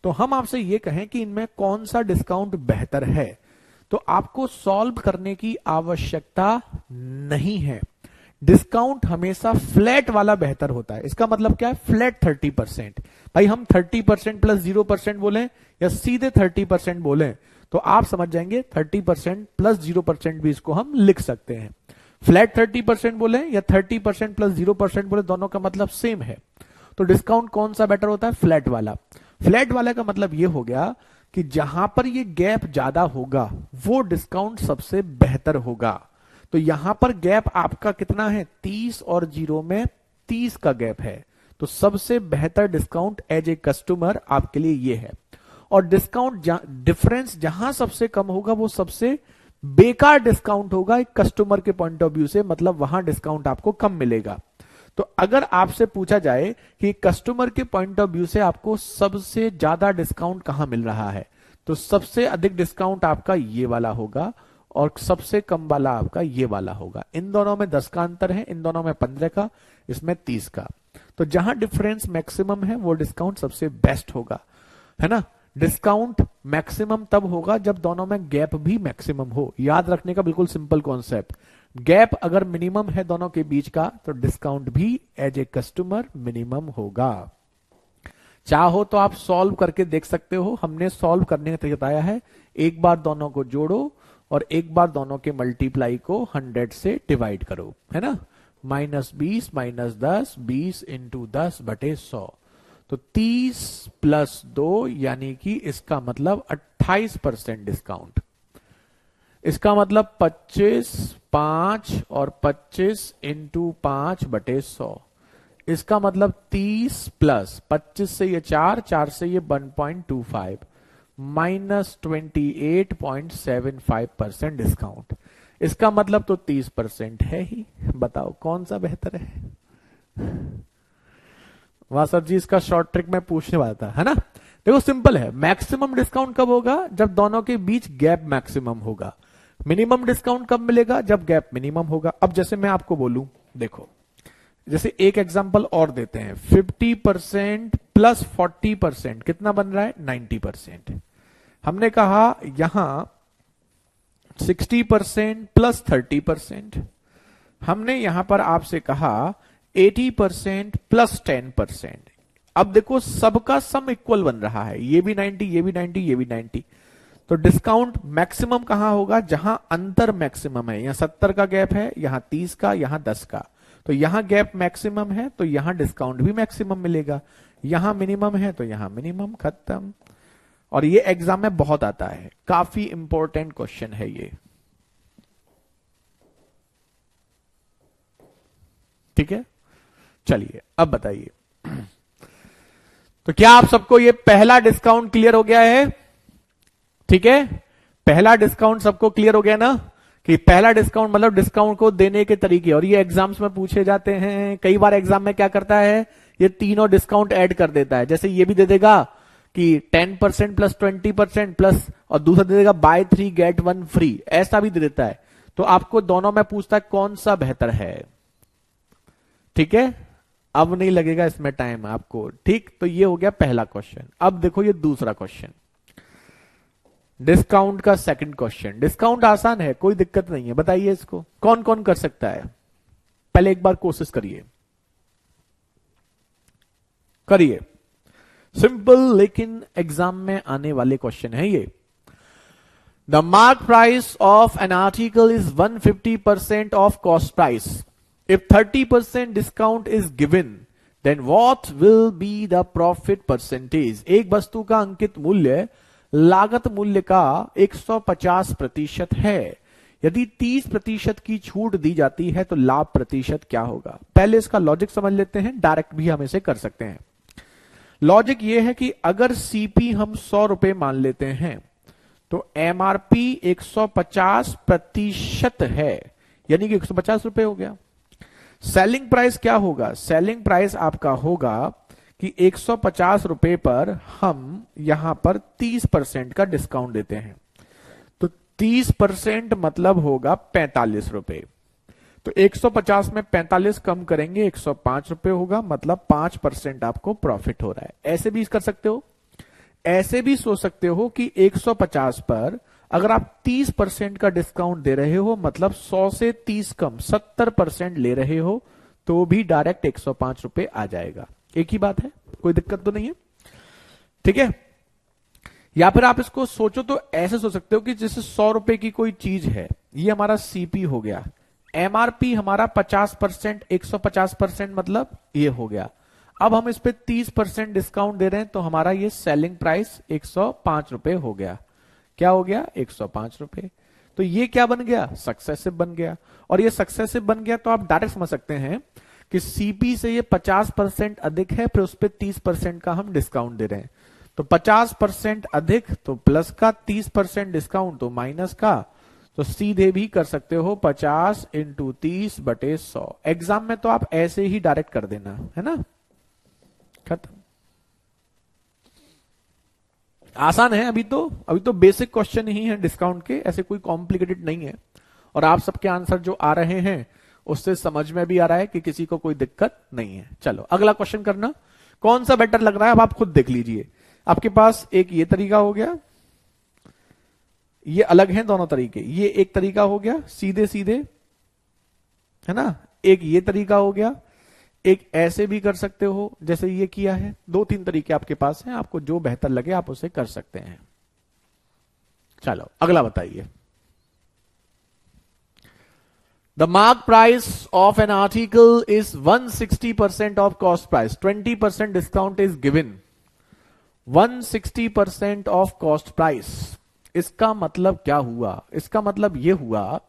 तो हम आपसे ये कहें कि इनमें कौन सा डिस्काउंट बेहतर है, तो आपको सॉल्व करने की आवश्यकता नहीं है। डिस्काउंट हमेशा फ्लैट वाला बेहतर होता है। इसका मतलब क्या है, फ्लैट 30%। भाई हम 30% प्लस 0% बोलें या सीधे 30% बोलें तो आप समझ जाएंगे 30% प्लस 0% भी इसको हम लिख सकते हैं। फ्लैट 30% बोले या 30% प्लस 0% बोले, दोनों का मतलब सेम है। तो डिस्काउंट कौन सा बेटर होता है, फ्लैट वाला। फ्लैट वाले का मतलब ये हो गया कि जहां पर ये गैप ज्यादा होगा वो डिस्काउंट सबसे बेहतर होगा। तो यहां पर गैप आपका कितना है, 30 और 0 में 30 का गैप है। तो सबसे बेहतर डिस्काउंट एज ए कस्टमर आपके लिए ये है। और डिस्काउंट डिफरेंस जहां सबसे कम होगा वो सबसे बेकार डिस्काउंट होगा एक कस्टमर के पॉइंट ऑफ व्यू से, मतलब वहां डिस्काउंट आपको कम मिलेगा। तो अगर आपसे पूछा जाए कि कस्टमर के पॉइंट ऑफ व्यू से आपको सबसे ज्यादा डिस्काउंट कहां मिल रहा है, तो सबसे अधिक डिस्काउंट आपका ये वाला होगा और सबसे कम वाला आपका ये वाला होगा। इन दोनों में 10 का अंतर है, इन दोनों में 15 का, इसमें 30 का। तो जहां डिफरेंस मैक्सिमम है वो डिस्काउंट सबसे बेस्ट होगा, है ना। डिस्काउंट मैक्सिमम तब होगा जब दोनों में गैप भी मैक्सिमम हो। याद रखने का बिल्कुल सिंपल कॉन्सेप्ट, गैप अगर मिनिमम है दोनों के बीच का तो डिस्काउंट भी एज ए कस्टमर मिनिमम होगा। चाहो तो आप सॉल्व करके देख सकते हो, हमने सॉल्व करने का तरीका बताया है। एक बार दोनों को जोड़ो और एक बार दोनों के मल्टीप्लाई को 100 से डिवाइड करो, है ना। -20 -10, 20 इंटू 10 बटे 100, तो 30 प्लस 2 यानी कि इसका मतलब 28% डिस्काउंट। इसका मतलब 25, 5 और 25 इंटू 5 बटे 100। इसका मतलब 30 प्लस 25 से ये 4 से ये 1.25 -28.75% डिस्काउंट। इसका मतलब तो 30% है ही। बताओ कौन सा बेहतर है। वाह सर जी, इसका शॉर्ट ट्रिक मैं पूछने वाला था, है ना। देखो सिंपल है, मैक्सिमम डिस्काउंट कब होगा, जब दोनों के बीच गैप मैक्सिमम होगा। मिनिमम डिस्काउंट कब मिलेगा, जब गैप मिनिमम होगा। अब जैसे मैं आपको बोलूं, देखो जैसे एक एग्जांपल और देते हैं, 50% प्लस 40% कितना बन रहा है, 90%। हमने कहा यहां 60% प्लस 30%। हमने यहां पर आपसे कहा 80% प्लस 10%। अब देखो सबका सम इक्वल बन रहा है, ये भी 90, ये भी 90, ये भी 90। तो डिस्काउंट मैक्सिमम कहां होगा, जहां अंतर मैक्सिमम है। यहां 70 का गैप है, यहां 30 का, यहां 10 का। तो यहां गैप मैक्सिमम है तो यहां डिस्काउंट भी मैक्सिमम मिलेगा। यहां मिनिमम है तो यहां मिनिमम, खत्म। और ये एग्जाम में बहुत आता है, काफी इंपॉर्टेंट क्वेश्चन है ये, ठीक है। चलिए अब बताइए, तो क्या आप सबको ये पहला डिस्काउंट क्लियर हो गया है, ठीक है। पहला डिस्काउंट सबको क्लियर हो गया ना, कि पहला डिस्काउंट मतलब डिस्काउंट को देने के तरीके, और ये एग्जाम्स में पूछे जाते हैं। कई बार एग्जाम में क्या करता है, ये तीनों डिस्काउंट ऐड कर देता है। जैसे ये भी दे देगा कि 10% प्लस 20% प्लस, और दूसरा दे देगा बाय 3 गेट 1 फ्री, ऐसा भी दे देता है। तो आपको दोनों में पूछता है कौन सा बेहतर है, ठीक है। अब नहीं लगेगा इसमें टाइम आपको, ठीक। तो ये हो गया पहला क्वेश्चन। अब देखो ये दूसरा क्वेश्चन, डिस्काउंट का सेकंड क्वेश्चन। डिस्काउंट आसान है, कोई दिक्कत नहीं है। बताइए इसको कौन कौन कर सकता है, पहले एक बार कोशिश करिए, करिए। सिंपल लेकिन एग्जाम में आने वाले क्वेश्चन है ये। The mark price of an article is 150% of cost price. If 30% discount is given, then what will be the profit percentage? एक वस्तु का अंकित मूल्य लागत मूल्य का 150% है। यदि 30% की छूट दी जाती है तो लाभ प्रतिशत क्या होगा। पहले इसका लॉजिक समझ लेते हैं, डायरेक्ट भी हम इसे कर सकते हैं। लॉजिक यह है कि अगर सीपी हम 100 रुपए मान लेते हैं तो एमआरपी 150% है, यानी कि 150 रुपए हो गया। सेलिंग प्राइस क्या होगा, सेलिंग प्राइस आपका होगा कि 150 रुपए पर हम यहां पर 30% का डिस्काउंट देते हैं, तो 30% मतलब होगा 45 रुपए। तो 150 में 45 कम करेंगे 105 रुपए होगा, मतलब 5% आपको प्रॉफिट हो रहा है। ऐसे भी कर सकते हो, ऐसे भी सोच सकते हो कि 150 पर अगर आप 30% का डिस्काउंट दे रहे हो, मतलब 100 से 30 कम 70% ले रहे हो, तो भी डायरेक्ट 105 रुपए आ जाएगा। एक ही बात है, कोई दिक्कत तो नहीं है, ठीक है। या फिर आप इसको सोचो तो ऐसे सोच सकते हो कि जैसे 100 रुपए की कोई चीज है, ये हमारा सीपी हो गया, एमआरपी हमारा 50%, 150% मतलब ये हो गया। अब हम इस पे 30% डिस्काउंट दे रहे हैं, तो हमारा ये सेलिंग प्राइस 105 रुपए हो गया। क्या हो गया, 105 रुपए। तो ये क्या बन गया, सक्सेसिव बन गया। और ये सक्सेसिव बन गया तो आप डायरेक्ट समझ सकते हैं कि सीपी से ये 50% अधिक है, फिर उस पर 30% का हम डिस्काउंट दे रहे हैं। तो 50% अधिक तो प्लस का, 30% डिस्काउंट तो माइनस का। तो सीधे भी कर सकते हो 50 इंटू 30/100। एग्जाम में तो आप ऐसे ही डायरेक्ट कर देना, है ना, खत्म। आसान है, अभी तो बेसिक क्वेश्चन ही है डिस्काउंट के, ऐसे कोई कॉम्प्लिकेटेड नहीं है। और आप सबके आंसर जो आ रहे हैं उससे समझ में भी आ रहा है कि किसी को कोई दिक्कत नहीं है। चलो अगला क्वेश्चन करना, कौन सा बेटर लग रहा है अब आप खुद देख लीजिए। आपके पास एक ये तरीका हो गया, ये अलग है दोनों तरीके, ये एक तरीका हो गया सीधे सीधे, है ना, एक ये तरीका हो गया, एक ऐसे भी कर सकते हो जैसे ये किया है। 2-3 तरीके आपके पास हैं, आपको जो बेहतर लगे आप उसे कर सकते हैं। चलो अगला बताइए। The mark price of an article is 160% of cost price. 20% discount is given. 160% of cost price. इसका मतलब क्या हुआ, इसका मतलब यह हुआ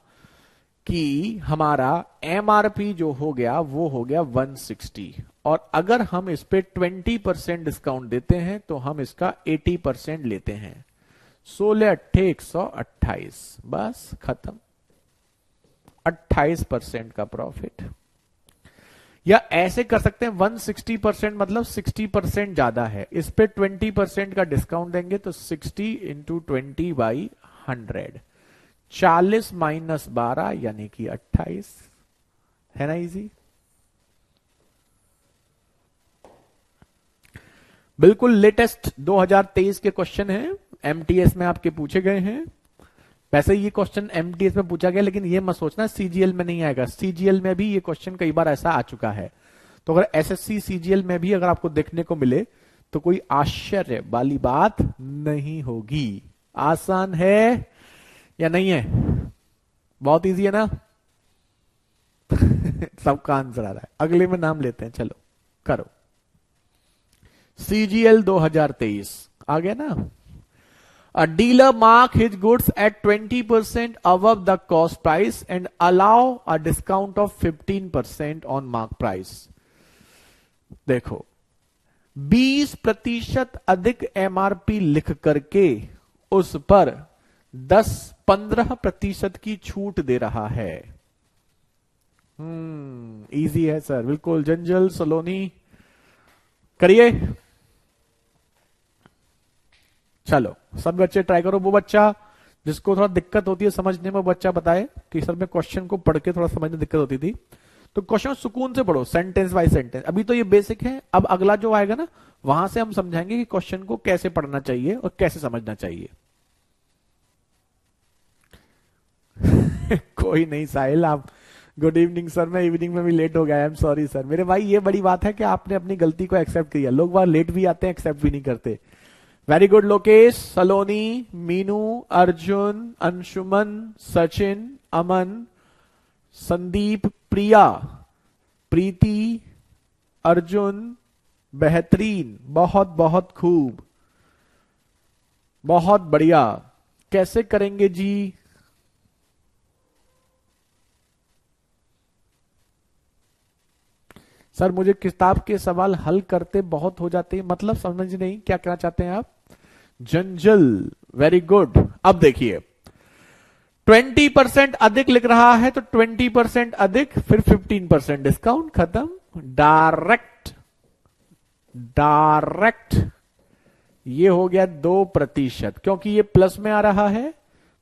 कि हमारा एमआरपी जो हो गया वो हो गया 160, और अगर हम इस पे 20% डिस्काउंट देते हैं तो हम इसका 80% लेते हैं। 16/8 128, बस खत्म, 28% का प्रॉफिट। या ऐसे कर सकते हैं 160% मतलब 60% ज्यादा है, इस पे 20% का डिस्काउंट देंगे तो 60 इंटू 20/100, 40 माइनस 12 यानी कि 28, है ना इजी। बिल्कुल लेटेस्ट 2023 के क्वेश्चन हैं, एमटीएस में आपके पूछे गए हैं। वैसे ये क्वेश्चन एमटीएस में पूछा गया, लेकिन ये मत सोचना सीजीएल में नहीं आएगा, सीजीएल में भी ये क्वेश्चन कई बार ऐसा आ चुका है। तो अगर एसएससी सीजीएल में भी अगर आपको देखने को मिले तो कोई आश्चर्य वाली बात नहीं होगी। आसान है या नहीं है, बहुत इजी है ना सबका आंसर आ रहा है। अगले में नाम लेते हैं, चलो करो। सीजीएल 2023 आ गया ना। A dealer mark his goods at 20% above the cost price and allow a discount of 15% on mark price. देखो 20% अधिक एमआरपी लिख करके उस पर 10-15% की छूट दे रहा है। इजी है सर, बिल्कुल। जंजल सलोनी करिए, चलो सब बच्चे ट्राई करो। वो बच्चा जिसको थोड़ा दिक्कत होती है समझने में, वो बच्चा बताए कि सर मैं क्वेश्चन को पढ़ के थोड़ा समझने में दिक्कत होती थी, तो क्वेश्चन सुकून से पढ़ो, सेंटेंस बाय सेंटेंस। अभी तो ये बेसिक है, अब अगला जो आएगा ना वहां से हम समझाएंगे कि क्वेश्चन को कैसे पढ़ना चाहिए और कैसे समझना चाहिए। कोई नहीं साहिल, आप गुड इवनिंग सर, मैं इवनिंग में भी लेट हो गया, आई एम सॉरी सर। मेरे भाई ये बड़ी बात है कि आपने अपनी गलती को एक्सेप्ट किया, लोग बार लेट भी आते हैं एक्सेप्ट भी नहीं करते। वेरी गुड लोकेश, सलोनी, मीनू, अर्जुन, अंशुमन, सचिन, अमन, संदीप, प्रिया, प्रीति, अर्जुन, बेहतरीन, बहुत बहुत खूब, बहुत बढ़िया। कैसे करेंगे जी, सर मुझे किताब के सवाल हल करते बहुत हो जाते हैं, मतलब समझ नहीं क्या कहना चाहते हैं आप? जंजल, वेरी गुड। अब देखिए 20% अधिक लिख रहा है तो 20% अधिक, फिर 15% डिस्काउंट, खत्म। डायरेक्ट डायरेक्ट ये हो गया 2%, क्योंकि ये प्लस में आ रहा है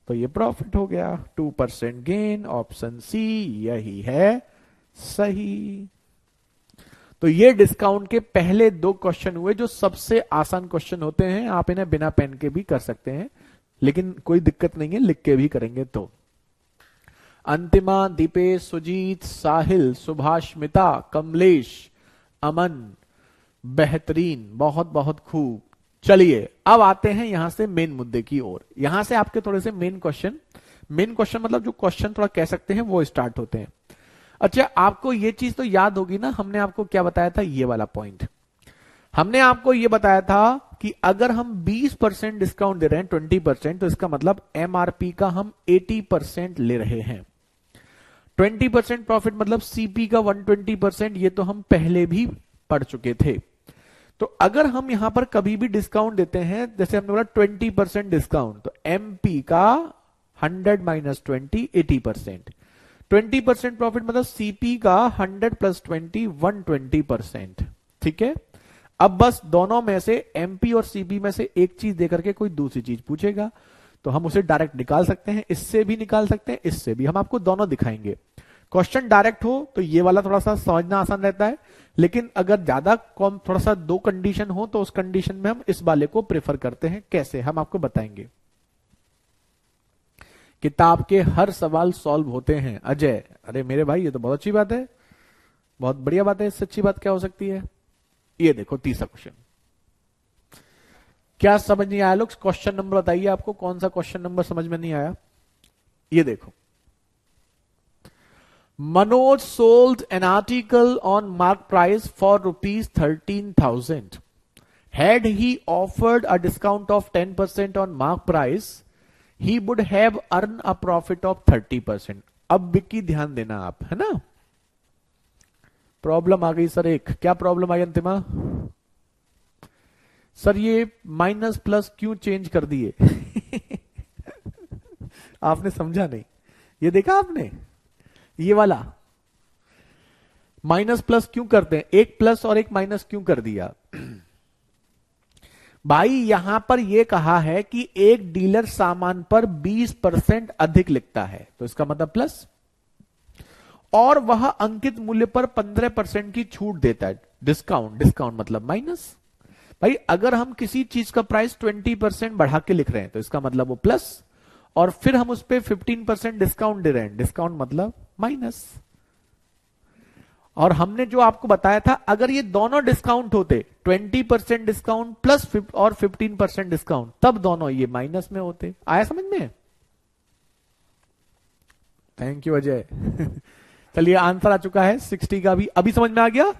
तो ये प्रॉफिट हो गया, 2% गेन। ऑप्शन सी यही है सही। तो ये डिस्काउंट के पहले 2 क्वेश्चन हुए जो सबसे आसान क्वेश्चन होते हैं, आप इन्हें बिना पेन के भी कर सकते हैं, लेकिन कोई दिक्कत नहीं है, लिख के भी करेंगे तो। अंतिमा, दीपेश, सुजीत, साहिल, सुभाषमिता, कमलेश, अमन, बेहतरीन, बहुत बहुत खूब। चलिए अब आते हैं यहां से मेन मुद्दे की ओर। यहां से आपके थोड़े से मेन क्वेश्चन मतलब जो क्वेश्चन थोड़ा कह सकते हैं वो स्टार्ट होते हैं। अच्छा, आपको ये चीज तो याद होगी ना, हमने आपको क्या बताया था, ये वाला पॉइंट हमने आपको ये बताया था कि अगर हम 20% डिस्काउंट दे रहे हैं 20%, तो इसका मतलब एमआरपी का हम 80% ले रहे हैं। 20% प्रॉफिट मतलब सीपी का 120%, ये तो हम पहले भी पढ़ चुके थे। तो अगर हम यहां पर कभी भी डिस्काउंट देते हैं, जैसे हमने बोला 20% डिस्काउंट, तो एमपी का 100 माइनस 20 80%, 20% प्रॉफिट मतलब सीपी का 100 प्लस 20 120%। ठीक है, अब बस दोनों में से एमपी और सीपी में से एक चीज देकर के कोई दूसरी चीज पूछेगा तो हम उसे डायरेक्ट निकाल सकते हैं, इससे भी निकाल सकते हैं, इससे भी। हम आपको दोनों दिखाएंगे। क्वेश्चन डायरेक्ट हो तो ये वाला थोड़ा सा समझना आसान रहता है, लेकिन अगर ज्यादा कम थोड़ा सा 2 कंडीशन हो तो उस कंडीशन में हम इस वाले को प्रेफर करते हैं। कैसे, हम आपको बताएंगे। किताब के हर सवाल सॉल्व होते हैं। अजय, अरे मेरे भाई ये तो बहुत अच्छी बात है, बहुत बढ़िया बात है। इससे अच्छी बात क्या हो सकती है? ये देखो तीसरा क्वेश्चन, क्या समझ नहीं आया लोग? क्वेश्चन नंबर बताइए, आपको कौन सा क्वेश्चन नंबर समझ में नहीं आया? ये देखो, Manoj sold an article on mark price for rupees 13,000. Had he offered a discount of 10% on mark price, he would have earned a profit of 30%. अब विक्की ध्यान देना आप, है ना? प्रॉब्लम आ गई सर एक, क्या प्रॉब्लम आई अंतिमा? सर ये माइनस प्लस क्यों चेंज कर दिए? आपने समझा नहीं, ये देखा आपने? ये वाला माइनस प्लस क्यों करते हैं, एक प्लस और एक माइनस क्यों कर दिया? भाई यहां पर यह कहा है कि एक डीलर सामान पर 20% अधिक लिखता है तो इसका मतलब प्लस, और वह अंकित मूल्य पर 15% की छूट देता है, डिस्काउंट। डिस्काउंट मतलब माइनस। भाई अगर हम किसी चीज का प्राइस 20% बढ़ा के लिख रहे हैं तो इसका मतलब वो प्लस, और फिर हम उस पर 15% डिस्काउंट दे रहे हैं, डिस्काउंट मतलब माइनस। और हमने जो आपको बताया था, अगर ये दोनों डिस्काउंट होते 20% डिस्काउंट प्लस और 15% डिस्काउंट, तब दोनों ये माइनस में होते। आया समझ में? Thank you Ajay. चलिए आंसर आ चुका है 60 का भी, अभी समझ में आ गया।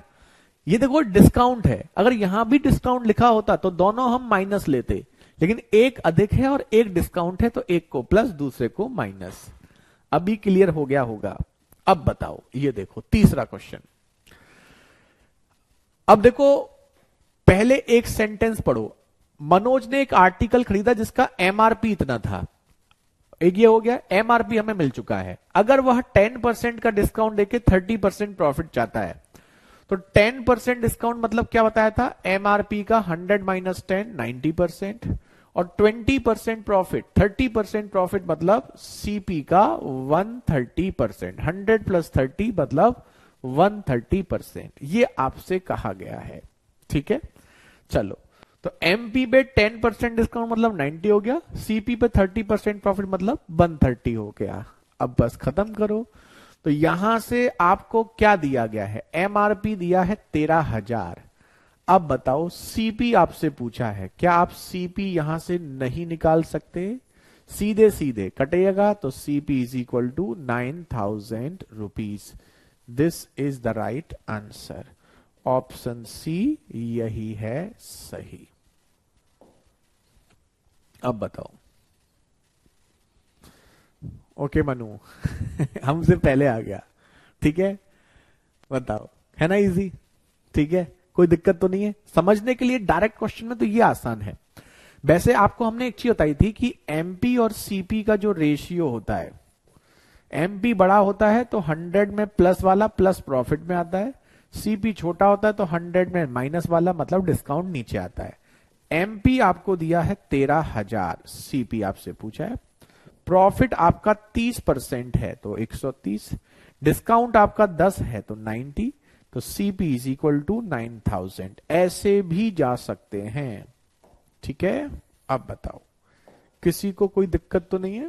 ये देखो डिस्काउंट है, अगर यहां भी डिस्काउंट लिखा होता तो दोनों हम माइनस लेते, लेकिन एक अधिक है और एक डिस्काउंट है तो एक को प्लस दूसरे को माइनस। अभी क्लियर हो गया होगा। अब बताओ, ये देखो तीसरा क्वेश्चन। अब देखो पहले एक सेंटेंस पढ़ो। मनोज ने एक आर्टिकल खरीदा जिसका एमआरपी इतना था, एक ये हो गया, एमआरपी हमें मिल चुका है। अगर वह 10% का डिस्काउंट देके 30% प्रॉफिट चाहता है तो 10% डिस्काउंट मतलब क्या बताया था, एमआरपी का 100 माइनस 10 90%, और 20% प्रॉफिट 30% प्रॉफिट मतलब सीपी का 130%, 100 प्लस 30 मतलब 130%, ये आपसे कहा गया है। ठीक है, चलो तो एमपी पे 10% डिस्काउंट मतलब 90 हो गया, सीपी पे 30% प्रॉफिट मतलब 130 हो गया। अब बस खत्म करो। तो यहां से आपको क्या दिया गया है, एमआरपी दिया है 13,000। अब बताओ सीपी आपसे पूछा है, क्या आप सीपी यहां से नहीं निकाल सकते? सीधे सीधे कटेगा तो CP is equal to 9,000 rupees. This is the right answer. Option C यही है सही। अब बताओ। ओके मनु, हमसे पहले आ गया। ठीक है, बताओ, है ना इजी? ठीक है, कोई दिक्कत तो नहीं है समझने के लिए। डायरेक्ट क्वेश्चन में तो ये आसान है। वैसे आपको हमने एक चीज बताई थी कि एमपी और सीपी का जो रेशियो होता है, एमपी बड़ा होता है तो 100 में प्लस वाला प्लस प्रॉफिट में आता है, सीपी छोटा होता है तो 100 में माइनस वाला मतलब डिस्काउंट नीचे आता है। एमपी आपको दिया है 13,000, सीपी आपसे पूछा है, प्रॉफिट आपका 30% है तो 130, डिस्काउंट आपका 10 है तो 90, तो सीपी इज इक्वल टू 9,000। ऐसे भी जा सकते हैं, ठीक है। अब बताओ किसी को कोई दिक्कत तो नहीं है।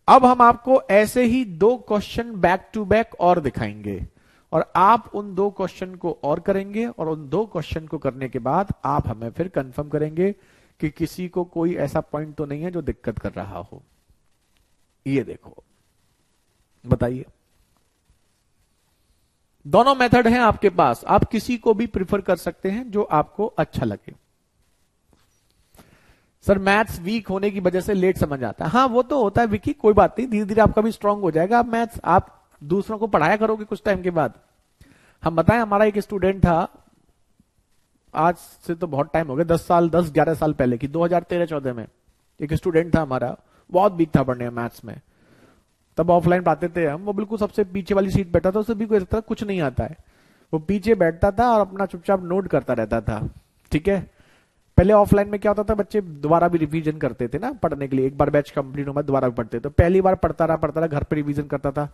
अब हम आपको ऐसे ही 2 क्वेश्चन बैक टू बैक और दिखाएंगे और आप उन 2 क्वेश्चन को और करेंगे और उन 2 क्वेश्चन को करने के बाद आप हमें फिर कंफर्म करेंगे कि किसी को कोई ऐसा पॉइंट तो नहीं है जो दिक्कत कर रहा हो। ये देखो, बताइए। दोनों मेथड हैं आपके पास, आप किसी को भी प्रिफर कर सकते हैं जो आपको अच्छा लगे। सर मैथ्स वीक होने की वजह से लेट समझ आता है। हाँ वो तो होता है विकी, कोई बात नहीं, धीरे धीरे आपका भी स्ट्रांग हो जाएगा। आप मैथ्स आप दूसरों को पढ़ाया करोगे कुछ टाइम के बाद। हम बताएं, हमारा एक स्टूडेंट था, आज से तो बहुत टाइम हो गया, 10-11 साल पहले की, 2013-14 में एक स्टूडेंट था हमारा, बहुत वीक था पढ़ने में मैथ्स में। तब ऑफलाइन पढ़ाते थे हम, वो बिल्कुल सबसे पीछे वाली सीट बैठा था, उसे भी कोई तरह कुछ नहीं आता है, वो पीछे बैठता था और अपना चुपचाप नोट करता रहता था, ठीक है। पहले ऑफलाइन में क्या होता था, बच्चे दोबारा भी रिवीजन करते थे ना पढ़ने के लिए, एक बार बैच कंप्लीट होगा दोबारा भी पढ़ते थे, तो पहली बार पढ़ता रहा घर पे रिवीजन करता था।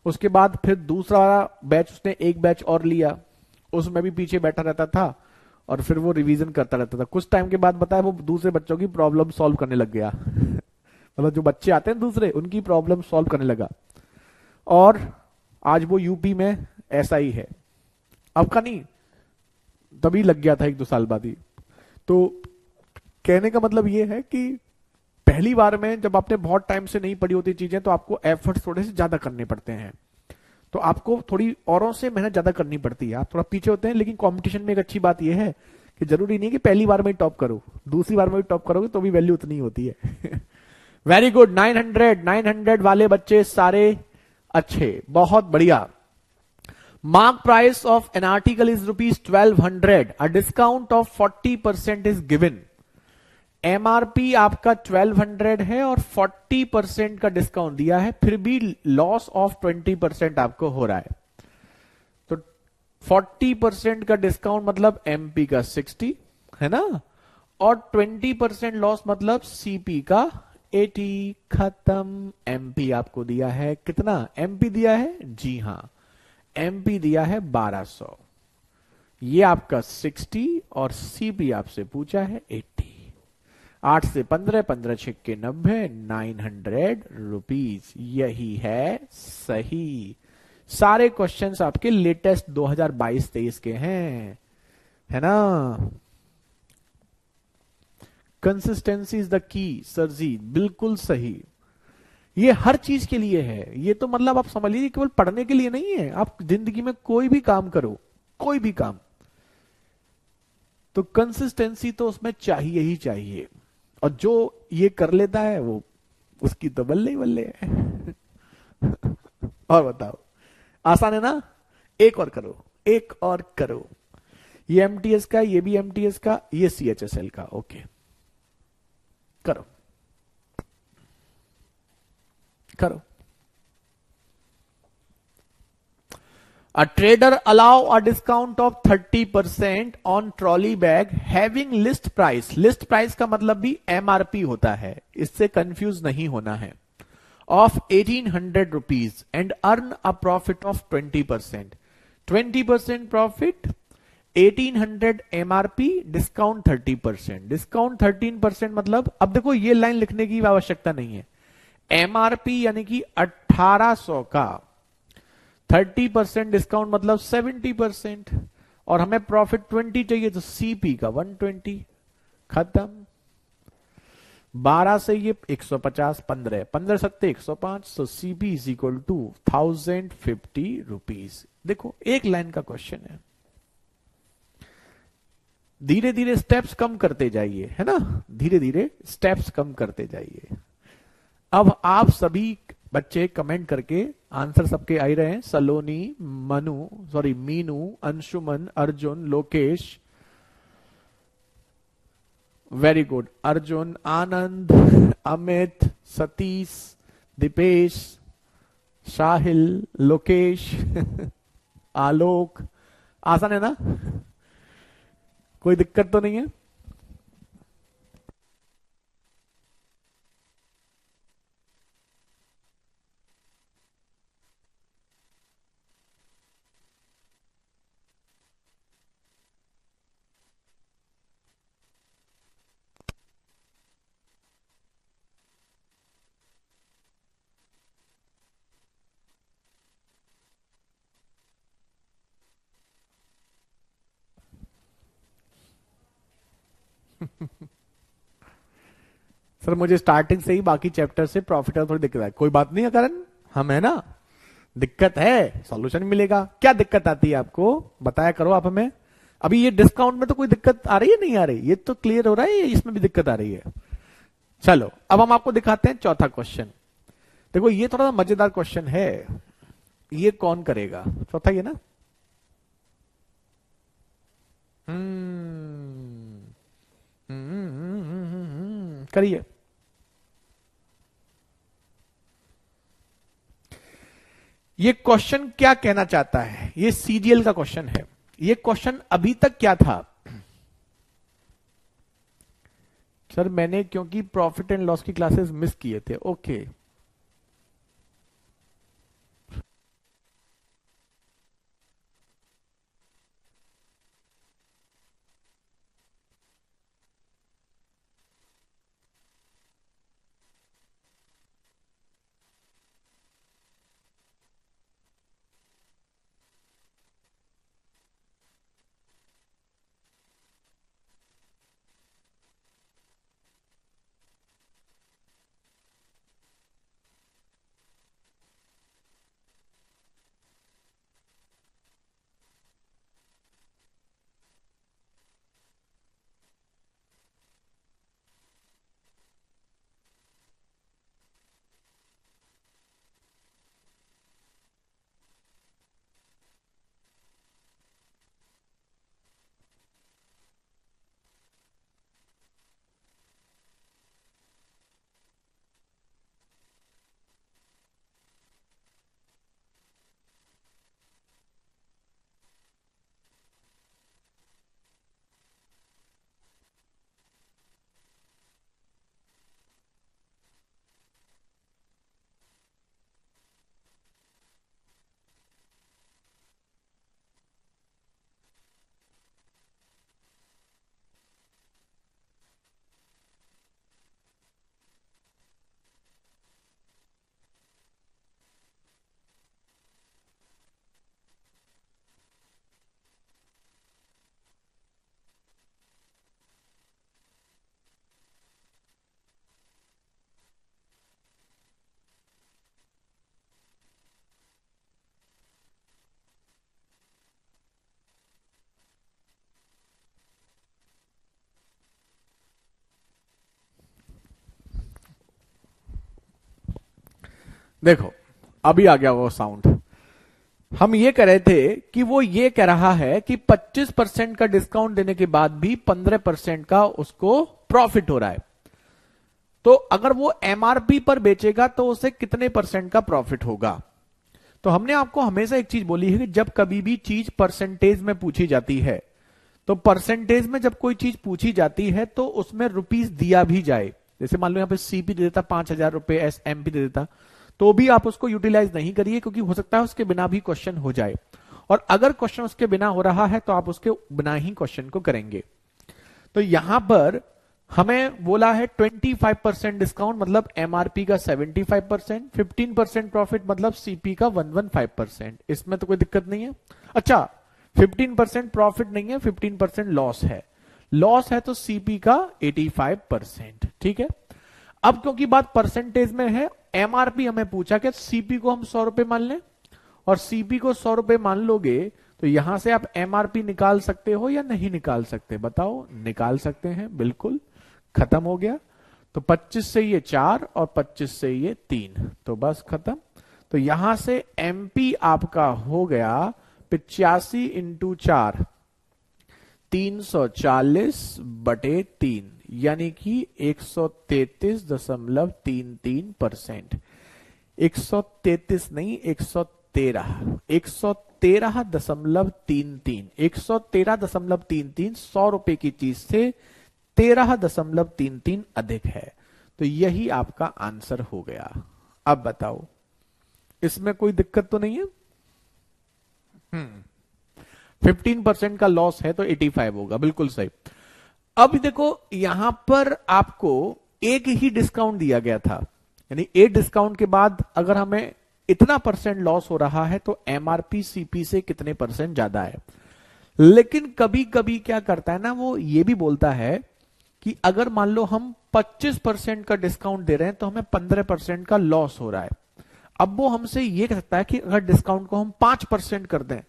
उसके बाद फिर दूसरा बैच उसने एक बैच और लिया, उसमें भी पीछे बैठा रहता था और फिर वो रिवीजन करता रहता था। कुछ टाइम के बाद बताया वो दूसरे बच्चों की प्रॉब्लम सॉल्व करने लग गया मतलब जो बच्चे आते हैं दूसरे, उनकी प्रॉब्लम सॉल्व करने लगा और आज वो यूपी में ऐसा ही है। अब का नहीं, तभी लग गया था 1-2 साल बाद ही। तो कहने का मतलब ये है कि पहली बार में जब आपने बहुत टाइम से नहीं पढ़ी होती चीजें तो आपको एफर्ट थोड़े से ज्यादा करने पड़ते हैं, तो आपको थोड़ी औरों से मेहनत ज्यादा करनी पड़ती है, आप थोड़ा पीछे होते हैं। लेकिन कंपटीशन में एक अच्छी बात यह है कि जरूरी नहीं है कि पहली बार में ही टॉप करो, दूसरी बार में भी टॉप करोगे तो भी वैल्यू उतनी होती है वेरी गुड, 900 वाले बच्चे सारे अच्छे, बहुत बढ़िया। Mark price of an article is ₹1200, a discount of 40% is given. MRP आपका 1200 है और 40% का डिस्काउंट दिया है, फिर भी लॉस ऑफ 20% आपको हो रहा है। तो 40% का डिस्काउंट मतलब एमपी का 60 है ना, और 20% लॉस मतलब सीपी का 80। खत्म। एमपी आपको दिया है कितना, एमपी दिया है, जी हां एमपी दिया है 1200, ये आपका 60 और सीपी आपसे पूछा है 80। 8 से 15, 15 छिक्के 90, 900 रुपीज, यही है सही। सारे क्वेश्चंस आपके लेटेस्ट 2022-23 के हैं, है ना। Consistency is the key sir ji, बिल्कुल सही। ये हर चीज के लिए है, ये तो मतलब आप समझ लीजिए केवल पढ़ने के लिए नहीं है, आप जिंदगी में कोई भी काम करो, कोई भी काम, तो कंसिस्टेंसी तो उसमें चाहिए ही चाहिए। और जो ये कर लेता है वो, उसकी तो बल्ले ही बल्ले है और बताओ, आसान है ना। एक और करो, एक और करो। ये एमटीएस का, ये भी एमटीएस का, ये सीएचएसएल का, ओके करो करो। A trader allow a discount of 30% on trolley bag having list price. List price का मतलब भी MRP होता है, इससे कंफ्यूज नहीं होना है, of 1800 rupees and earn a profit of 20%. 20% profit, 1800 MRP, discount 30%, discount 13% मतलब, अब देखो ये लाइन लिखने की आवश्यकता नहीं है। MRP यानी कि 1800 का 30% डिस्काउंट मतलब 70%, और हमें प्रॉफिट 20 चाहिए तो सीपी का 120। खत्म। 12 से ये 150, 15 सत्ते 105, तो CP is equal to 1050 rupees. देखो एक लाइन का क्वेश्चन है, धीरे धीरे स्टेप्स कम करते जाइए, है ना, धीरे धीरे स्टेप्स कम करते जाइए। अब आप सभी बच्चे कमेंट करके आंसर सबके आ ही रहे हैं। सलोनी, मीनू, अंशुमन, अर्जुन, लोकेश, वेरी गुड। अर्जुन, आनंद, अमित, सतीश, दीपेश, साहिल, लोकेश, आलोक। आसान है ना? कोई दिक्कत तो नहीं है? सर मुझे स्टार्टिंग से ही बाकी चैप्टर से प्रॉफिट और थोड़ी दिक्कत है। कोई बात नहीं है करण, हम है ना, दिक्कत है सॉल्यूशन मिलेगा। क्या दिक्कत आती है आपको बताया करो आप हमें। अभी ये डिस्काउंट में तो कोई दिक्कत आ रही है नहीं आ रही, ये तो क्लियर हो रहा है, इसमें भी दिक्कत आ रही है। चलो अब हम आपको दिखाते हैं चौथा क्वेश्चन। देखो ये थोड़ा सा मजेदार क्वेश्चन है, ये कौन करेगा? चौथा ये ना, करिए। ये क्वेश्चन क्या कहना चाहता है? ये सीजीएल का क्वेश्चन है। ये क्वेश्चन अभी तक क्या था? सर मैंने क्योंकि प्रॉफिट एंड लॉस की क्लासेस मिस किए थे। ओके देखो अभी आ गया वो साउंड। हम ये कह रहे थे कि वो ये कह रहा है कि 25% का डिस्काउंट देने के बाद भी 15% का उसको प्रॉफिट हो रहा है। तो अगर वो एमआरपी पर बेचेगा तो उसे कितने परसेंट का प्रॉफिट होगा? तो हमने आपको हमेशा एक चीज बोली है कि जब कभी भी चीज परसेंटेज में पूछी जाती है, तो परसेंटेज में जब कोई चीज पूछी जाती है तो उसमें रुपीस दिया भी जाए। जैसे मान लो यहां पे सीपी दे देता 5,000 रुपए, एसएमपी दे देता, तो भी आप उसको यूटिलाइज नहीं करिए, क्योंकि हो सकता है उसके बिना भी क्वेश्चन हो जाए। और अगर क्वेश्चन उसके बिना हो रहा है तो आप उसके बिना ही क्वेश्चन को करेंगे। तो यहां पर हमें बोला है 25% डिस्काउंट मतलब एमआरपी का 75%, 15% प्रॉफिट मतलब सीपी का 115%। इसमें तो कोई दिक्कत नहीं है। अच्छा 15% प्रॉफिट नहीं है, 15% लॉस है। लॉस है तो सीपी का 85%। ठीक है। अब क्योंकि बात परसेंटेज में है, एमआरपी हमें पूछा कि सीपी को हम 100 रुपए मान लें, और सीपी को 100 रुपए मान लोगे तो यहां से आप एमआरपी निकाल सकते हो या नहीं निकाल सकते? बताओ। निकाल सकते हैं, बिल्कुल, खत्म हो गया। तो 25 से ये 4 और 25 से ये 3, तो बस खत्म। तो यहां से एमपी आपका हो गया 85 इंटू 4, 340/3, यानी कि 133.33%। 133 नहीं, 113, 113.33, 113.33 100 रुपए की चीज से 13.33 अधिक है। तो यही आपका आंसर हो गया। अब बताओ, इसमें कोई दिक्कत तो नहीं है? 15% का लॉस है तो 85 होगा, बिल्कुल सही। अब देखो यहां पर आपको एक ही डिस्काउंट दिया गया था, यानी एक डिस्काउंट के बाद अगर हमें इतना परसेंट लॉस हो रहा है तो एमआरपी सीपी से कितने परसेंट ज्यादा है। लेकिन कभी कभी क्या करता है ना, वो ये भी बोलता है कि अगर मान लो हम 25% का डिस्काउंट दे रहे हैं तो हमें 15% का लॉस हो रहा है। अब वो हमसे ये कह सकता है कि अगर डिस्काउंट को हम 5% कर दें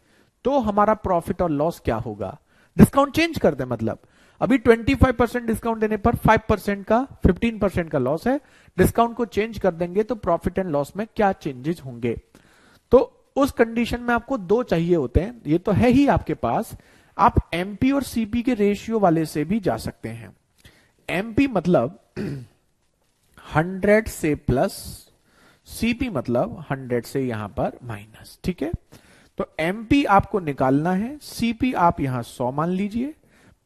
तो हमारा प्रॉफिट और लॉस क्या होगा। डिस्काउंट चेंज कर दें, मतलब अभी 25% डिस्काउंट देने पर 5% का 15% का लॉस है, डिस्काउंट को चेंज कर देंगे तो प्रॉफिट एंड लॉस में क्या चेंजेस होंगे। तो उस कंडीशन में आपको 2 चाहिए होते हैं, ये तो है ही आपके पास। आप एमपी और सीपी के रेशियो वाले से भी जा सकते हैं। एमपी मतलब 100 से प्लस, सीपी मतलब 100 से यहां पर माइनस, ठीक है। तो एमपी आपको निकालना है, सीपी आप यहां 100 मान लीजिए।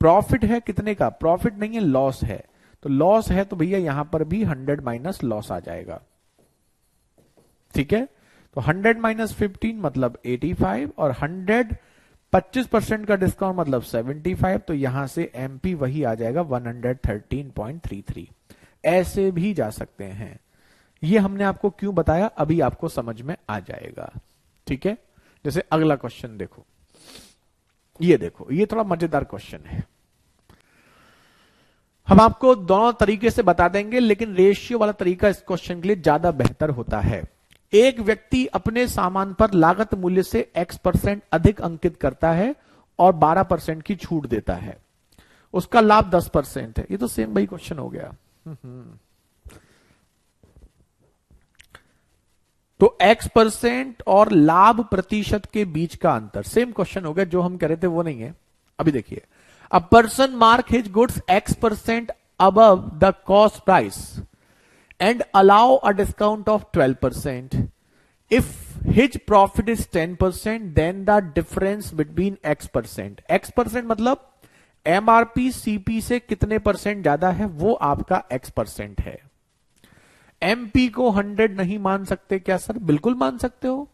प्रॉफिट है कितने का, प्रॉफिट नहीं है लॉस है, तो लॉस है तो भैया यहां पर भी 100 माइनस लॉस आ जाएगा, ठीक है। तो 100 माइनस 15 मतलब 85 और 100 25% का डिस्काउंट मतलब 75, तो यहां से एमपी वही आ जाएगा 113.33। ऐसे भी जा सकते हैं। ये हमने आपको क्यों बताया अभी आपको समझ में आ जाएगा, ठीक है। जैसे अगला क्वेश्चन देखो, ये देखो, ये थोड़ा मजेदार क्वेश्चन है। हम आपको दोनों तरीके से बता देंगे, लेकिन रेशियो वाला तरीका इस क्वेश्चन के लिए ज्यादा बेहतर होता है। एक व्यक्ति अपने सामान पर लागत मूल्य से X% अधिक अंकित करता है और 12% की छूट देता है, उसका लाभ 10% है। ये तो सेम भाई क्वेश्चन हो गया। तो X% और लाभ प्रतिशत के बीच का अंतर, सेम क्वेश्चन हो गया। जो हम कह रहे थे वो नहीं है। अभी देखिए, a person mark his goods X% above the cost price and allow a discount of 12%. If his profit is 10%, then the difference between X%. X% मतलब MRP CP से कितने परसेंट ज्यादा है, वो आपका X% है। MP को 100 नहीं मान सकते क्या सर? बिल्कुल मान सकते हो।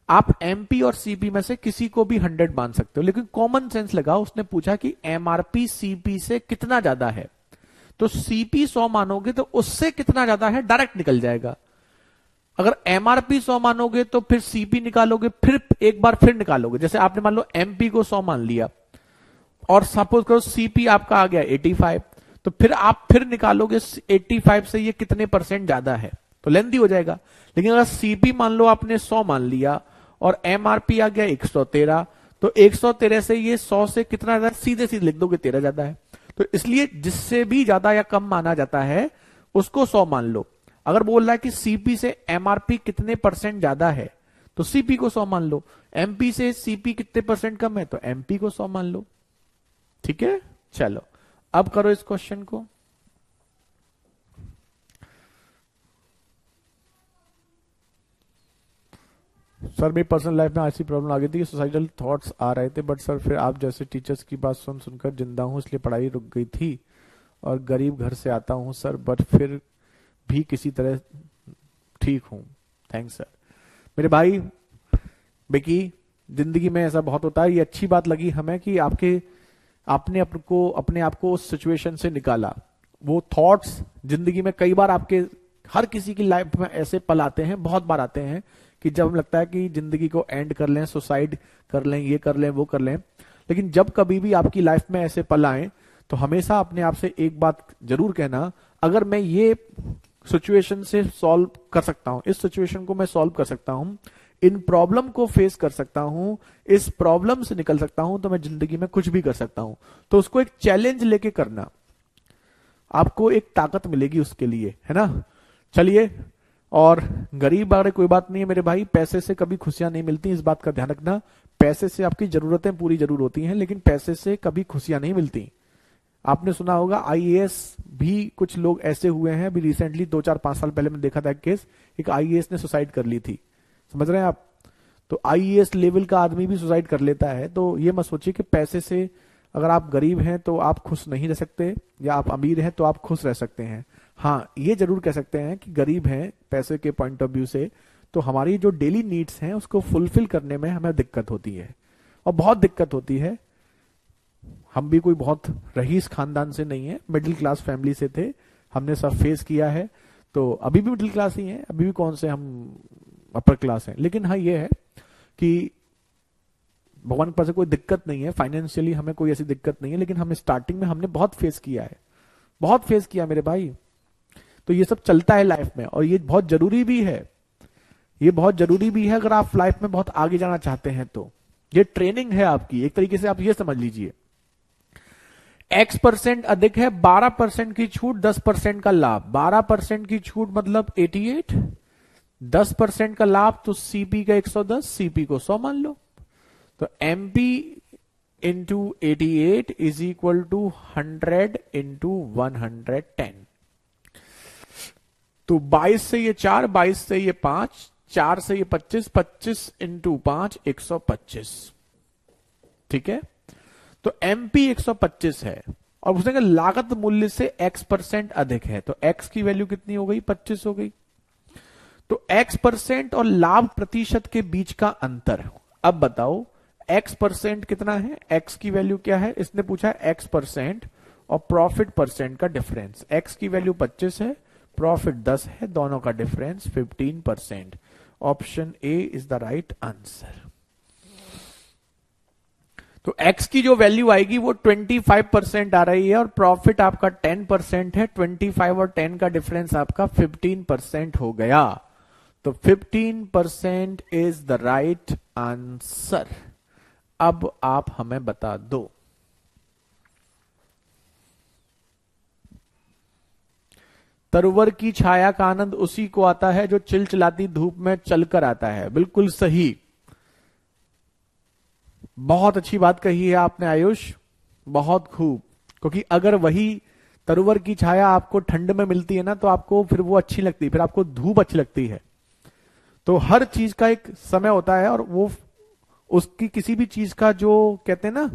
आप MP और CP में से किसी को भी 100 मान सकते हो, लेकिन कॉमन सेंस लगाओ। उसने पूछा कि MRP CP से कितना ज्यादा है, तो सीपी 100 मानोगे तो उससे कितना ज्यादा है डायरेक्ट निकल जाएगा। अगर एमआरपी 100 मानोगे तो फिर सीपी निकालोगे, फिर एक बार फिर निकालोगे। जैसे आपने मान लो एमपी को 100 मान लिया और सपोज करो सीपी आपका आ गया 85, तो फिर आप फिर निकालोगे 85 से ये कितने परसेंट ज्यादा है, तो लेंथी हो जाएगा। लेकिन अगर सीपी मान लो आपने 100 मान लिया और एमआरपी आ गया 113, तो 113 से ये 100 से कितना ज्यादा, सीधे सीधे लिख दोगे 13 ज्यादा है। तो इसलिए जिससे भी ज्यादा या कम माना जाता है उसको 100 मान लो। अगर बोल रहा है कि सीपी से एमआरपी कितने परसेंट ज्यादा है तो सीपी को 100 मान लो। एमपी से सीपी कितने परसेंट कम है तो एमपी को 100 मान लो, ठीक है। चलो अब करो इस क्वेश्चन को। सर मेरी पर्सनल लाइफ में ऐसी प्रॉब्लम आ गई थी कि सोसाइटल थॉट्स आ रहे थे, बट सर फिर आप जैसे टीचर्स की बात सुन सुनकर जिंदा हूं, इसलिए पढ़ाई रुक गई थी और गरीब घर से आता हूं सर, बट फिर भी किसी तरह ठीक हूं। Thanks sir. मेरे भाई बेकी, जिंदगी में ऐसा बहुत होता है। ये अच्छी बात लगी हमें कि आपने अपने आप को उस सिचुएशन से निकाला। वो थॉट्स जिंदगी में कई बार आपके हर किसी की लाइफ में ऐसे पल आते हैं, बहुत बार आते हैं कि जब हमें लगता है कि जिंदगी को एंड कर लें, सुसाइड कर लें, ये कर लें, वो कर लें। लेकिन जब कभी भी आपकी लाइफ में ऐसे पल आए तो हमेशा अपने आप से एक बात जरूर कहना, अगर मैं ये सिचुएशन से सॉल्व कर सकता हूं, इस सिचुएशन को मैं सॉल्व कर सकता हूं, इन प्रॉब्लम को फेस कर सकता हूं, इस प्रॉब्लम से निकल सकता हूं, तो मैं जिंदगी में कुछ भी कर सकता हूं। तो उसको एक चैलेंज लेके करना। आपको एक ताकत मिलेगी उसके लिए, है ना। चलिए, और गरीब बारे कोई बात नहीं है मेरे भाई, पैसे से कभी खुशियां नहीं मिलती, इस बात का ध्यान रखना। पैसे से आपकी जरूरतें पूरी जरूर होती हैं, लेकिन पैसे से कभी खुशियां नहीं मिलती। आपने सुना होगा आईएएस भी कुछ लोग ऐसे हुए हैं, अभी रिसेंटली 2-4-5 साल पहले मैंने देखा था एक केस, एक आईएएस ने सुसाइड कर ली थी। समझ रहे हैं आप। तो आईएएस लेवल का आदमी भी सुसाइड कर लेता है। तो ये मत सोचिए कि पैसे से, अगर आप गरीब हैं तो आप खुश नहीं रह सकते, या आप अमीर हैं तो आप खुश रह सकते हैं। हाँ, ये जरूर कह सकते हैं कि गरीब हैं पैसे के पॉइंट ऑफ व्यू से, तो हमारी जो डेली नीड्स हैं उसको फुलफिल करने में हमें दिक्कत होती है, और बहुत दिक्कत होती है। हम भी कोई बहुत रईस खानदान से नहीं है, मिडिल क्लास फैमिली से थे, हमने सब फेस किया है। तो अभी भी मिडिल क्लास ही है, अभी भी कौन से हम अपर क्लास हैं। लेकिन हाँ, ये है कि भगवान के पास कोई दिक्कत नहीं है, फाइनेंशियली हमें कोई ऐसी दिक्कत नहीं है, लेकिन हम स्टार्टिंग में हमने बहुत फेस किया है, बहुत फेस किया मेरे भाई। तो ये सब चलता है लाइफ में, और ये बहुत जरूरी भी है, ये बहुत जरूरी भी है अगर आप लाइफ में बहुत आगे जाना चाहते हैं तो। ये ट्रेनिंग है आपकी, एक तरीके से आप ये समझ लीजिए। X% अधिक है, 12% की छूट, 10% का लाभ। 12% की छूट मतलब 88, 10% का लाभ तो सीपी का 110, सीपी को 100 मान लो। तो MP into 88 is equal to 100 into 110। तो 22 से ये 4, 22 से ये 5, 4 से ये 25, 25 इंटू 5 125। ठीक है, तो MP 125 है, और उसने कहा लागत मूल्य से X% अधिक है, तो X की वैल्यू कितनी हो गई, 25 हो गई। तो X% और लाभ प्रतिशत के बीच का अंतर, अब बताओ X% कितना है, X की वैल्यू क्या है, इसने पूछा है X% और प्रॉफिट परसेंट का डिफरेंस। X की वैल्यू 25 है, प्रॉफिट 10 है, दोनों का difference 15%। Option A is the right answer. तो X की जो वैल्यू आएगी वो 25% आ रही है, और प्रॉफिट आपका 10% है, 25 और 10 का डिफरेंस आपका 15% हो गया। तो 15% इज द राइट आंसर। अब आप हमें बता दो, तरवर की छाया का आनंद उसी को आता है जो चिलचिलाती धूप में चलकर आता है। बिल्कुल सही, बहुत अच्छी बात कही है आपने आयुष, बहुत खूब। क्योंकि अगर वही तरवर की छाया आपको ठंड में मिलती है ना, तो आपको फिर वो अच्छी लगती है, फिर आपको धूप अच्छी लगती है। तो हर चीज का एक समय होता है, और वो उसकी किसी भी चीज का जो कहते हैं ना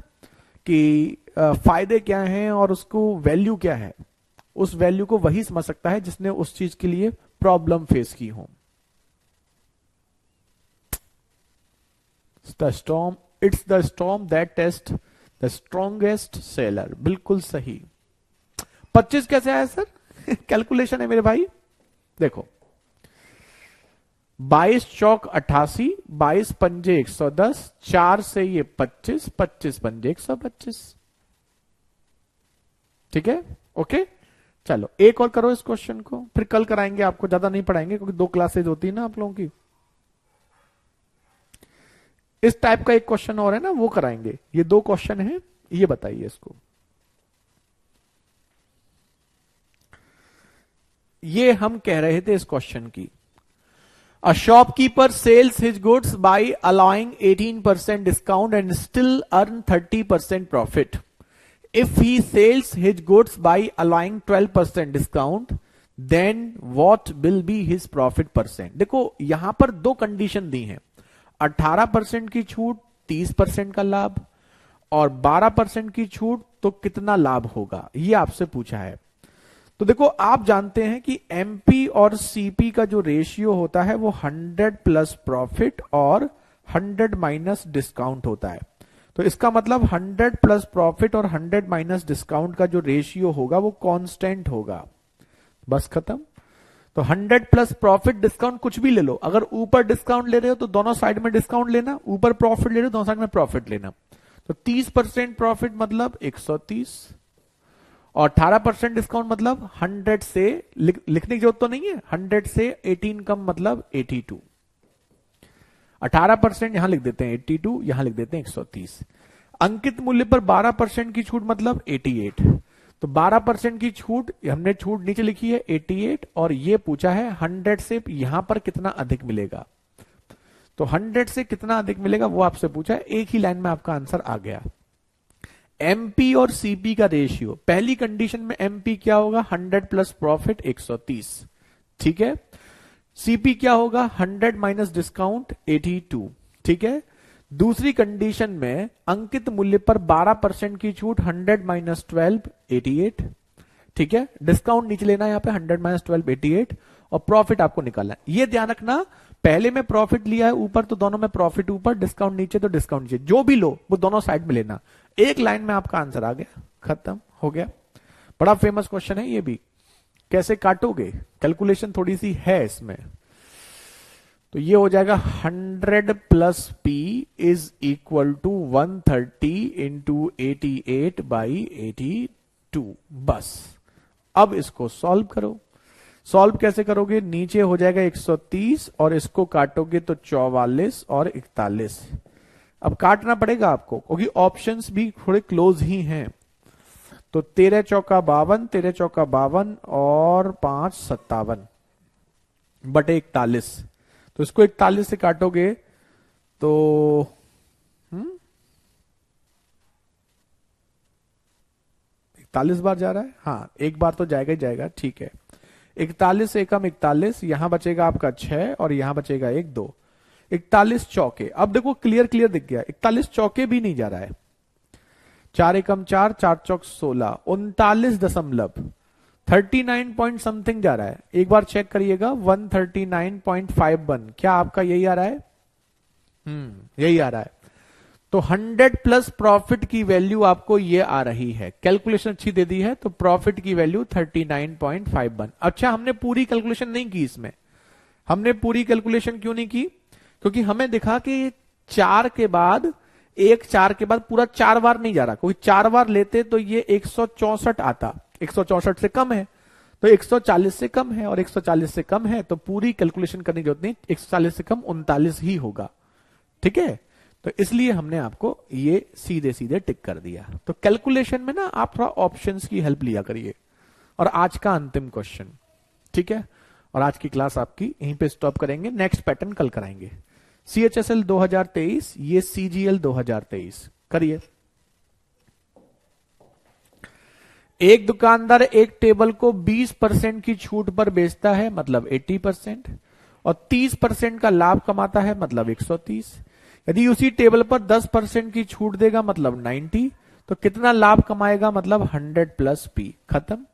कि फायदे क्या हैं और उसको वैल्यू क्या है, उस वैल्यू को वही समझ सकता है जिसने उस चीज के लिए प्रॉब्लम फेस की हो। The storm, it's the storm that test the strongest sailor. बिल्कुल सही। 25 कैसे आया सर? कैलकुलेशन है मेरे भाई। देखो, 22 चौक 88, 22 पंजे 110, 4 से ये 25, 25 पंजे 125। ठीक है, ओके। चलो एक और करो इस क्वेश्चन को, फिर कल कराएंगे, आपको ज्यादा नहीं पढ़ाएंगे क्योंकि 2 क्लासेज होती है ना आप लोगों की। इस टाइप का एक क्वेश्चन और है ना, वो कराएंगे। ये 2 क्वेश्चन है, ये बताइए इसको। ये हम कह रहे थे इस क्वेश्चन की, A shopkeeper sells his goods by allowing 18% discount and still earn 30% profit. If he sells his goods by allowing 12% discount, then what will be his profit percent? देखो यहां पर 2 कंडीशन दी हैं, 18% की छूट, 30% का लाभ, और 12% की छूट तो कितना लाभ होगा, ये आपसे पूछा है। तो देखो आप जानते हैं कि एमपी और सीपी का जो रेशियो होता है वो 100 प्लस प्रॉफिट और 100 माइनस डिस्काउंट होता है। तो इसका मतलब 100 प्लस प्रॉफिट और 100 माइनस डिस्काउंट का जो रेशियो होगा वो कांस्टेंट होगा। बस खत्म। तो 100 प्लस प्रॉफिट डिस्काउंट कुछ भी ले लो, अगर ऊपर डिस्काउंट ले रहे हो तो दोनों साइड में डिस्काउंट लेना, ऊपर प्रॉफिट ले रहे हो दोनों साइड में प्रॉफिट लेना। तो 30% प्रॉफिट मतलब 130, और 18% डिस्काउंट मतलब 100 से लिखने की जरूरत तो नहीं है, 100 से 18 कम मतलब 82। 18% यहां लिख देते हैं 82, यहां लिख देते हैं 130। अंकित मूल्य पर 12% की छूट मतलब 88। तो 12% की छूट, हमने छूट नीचे लिखी है 88, और ये पूछा है 100 से यहां पर कितना अधिक मिलेगा। तो 100 से कितना अधिक मिलेगा वो आपसे पूछा है, एक ही लाइन में आपका आंसर आ गया। एमपी और सीपी का रेशियो, पहली कंडीशन में एमपी क्या होगा, 100 प्लस प्रॉफिट 130, ठीक है। सीपी क्या होगा, 100 माइनस डिस्काउंट 82, ठीक है। दूसरी कंडीशन में अंकित मूल्य पर 12% की छूट, 100 माइनस 12 88, ठीक है। डिस्काउंट नीचे लेना है यहां पे, 100 माइनस 12 88, और प्रॉफिट आपको निकालना है। ये ध्यान रखना, पहले में प्रॉफिट लिया है ऊपर तो दोनों में प्रॉफिट ऊपर, डिस्काउंट नीचे तो डिस्काउंट नीचे, जो भी लो वो दोनों साइड में लेना। एक लाइन में आपका आंसर आ गया, खत्म हो गया। बड़ा फेमस क्वेश्चन है ये भी, कैसे काटोगे, कैलकुलेशन थोड़ी सी है इसमें। तो ये हो जाएगा 100 plus P is equal to 130 into 88 by 82, बस। अब इसको सॉल्व करो। सॉल्व कैसे करोगे, नीचे हो जाएगा 130 और इसको काटोगे तो 44 और 41। अब काटना पड़ेगा आपको क्योंकि ऑप्शंस भी थोड़े क्लोज ही हैं। तो 13 चौका 52, 13 चौका 52 और 5 57 बटे 41। तो इसको 41 से काटोगे तो 41 बार जा रहा है, हाँ एक बार तो जाएगा ही जाएगा, ठीक है। 41 से कम 41, यहां बचेगा आपका 6 और यहां बचेगा 1 2, 41 चौके। अब देखो क्लियर क्लियर दिख गया, 41 चौके भी नहीं जा रहा है, 4 एकम 4, 4 चौक 16, 39 पॉइंट समथिंग जा रहा है। एक बार चेक करिएगा, 139.51, क्या आपका यही आ रहा है? यही आ रहा है। तो 100 प्लस प्रॉफिट की वैल्यू आपको ये आ रही है। कैलकुलेशन अच्छी दे दी है, तो प्रॉफिट की वैल्यू 39.51। अच्छा, हमने पूरी कैलकुलेशन नहीं की इसमें। हमने पूरी कैलकुलेशन क्यों नहीं की? क्योंकि हमें दिखा कि 4 के बाद पूरा 4 बार नहीं जा रहा, क्योंकि 4 बार लेते तो ये 164 आता, 164 से कम है, तो 140 से कम है, और 140 से कम है तो पूरी कैलकुलेशन करने की जरूरत नहीं, 140 से कम 39 ही होगा, ठीक है। तो इसलिए हमने आपको ये सीधे सीधे टिक कर दिया। तो कैलकुलेशन में ना आप थोड़ा ऑप्शंस की हेल्प लिया करिए। और आज का अंतिम क्वेश्चन, ठीक है, और आज की क्लास आपकी यहीं पे स्टॉप करेंगे, नेक्स्ट पैटर्न कल कराएंगे। CHSL 2023, ये CGL 2023 करिए। एक दुकानदार एक टेबल को 20% की छूट पर बेचता है, मतलब 80%, और 30% का लाभ कमाता है, मतलब 130। यदि उसी टेबल पर 10% की छूट देगा, मतलब 90, तो कितना लाभ कमाएगा, मतलब 100 प्लस पी। खत्म।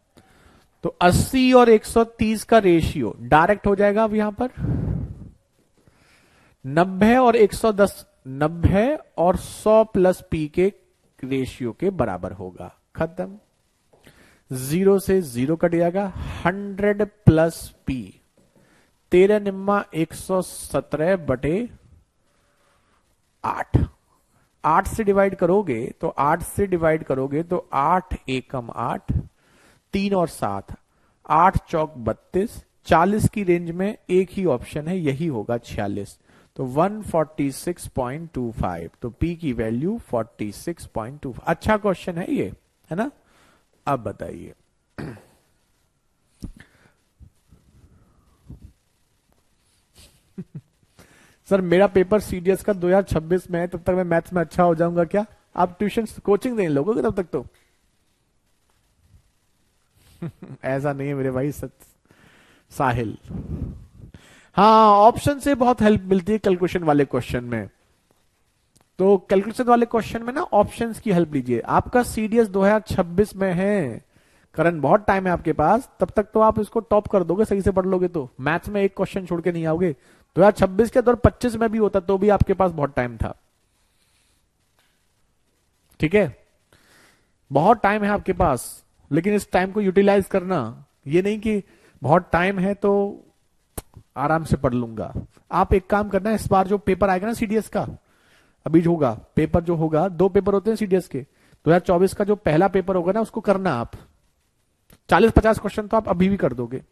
तो 80 और 130 का रेशियो डायरेक्ट हो जाएगा अब यहां पर 90 और 110, 90 और 100 प्लस पी के रेशियो के बराबर होगा। खत्म। 0 से 0 कट जाएगा, 100 प्लस पी, 13 निम्मा 117 बटे 8। 8 से डिवाइड करोगे तो 8 एकम 8, 3 और 7, 8 चौक 32, 40 की रेंज में एक ही ऑप्शन है, यही होगा 46। तो 146.25, तो P की वैल्यू 46.25। अच्छा क्वेश्चन है ये, है ना। अब बताइए सर मेरा पेपर CDS का 2026 में है, तब तक मैं मैथ्स में अच्छा हो जाऊंगा क्या? आप ट्यूशन कोचिंग देने लोगोगे तब तक तो ऐसा नहीं है मेरे भाई साहिल। हाँ, ऑप्शन से बहुत हेल्प मिलती है कैलकुलेशन वाले क्वेश्चन में। तो कैलकुलेशन वाले क्वेश्चन में ना ऑप्शंस की हेल्प लीजिए। आपका CDS 2026 में है करण, बहुत टाइम है आपके पास, तब तक तो आप इसको टॉप कर दोगे, सही से पढ़ लोगे तो। मैथ्स में एक क्वेश्चन छोड़ के नहीं आओगे। 2026 के 2025 में भी होता तो भी आपके पास बहुत टाइम था, ठीक है। बहुत टाइम है आपके पास, लेकिन इस टाइम को यूटिलाइज करना। ये नहीं कि बहुत टाइम है तो आराम से पढ़ लूंगा। आप एक काम करना, इस बार जो पेपर आएगा ना CDS का, अभी जो होगा पेपर, जो होगा 2 पेपर होते हैं CDS के, 2024 का जो पहला पेपर होगा ना उसको करना आप। 40-50 क्वेश्चन तो आप अभी भी कर दोगे।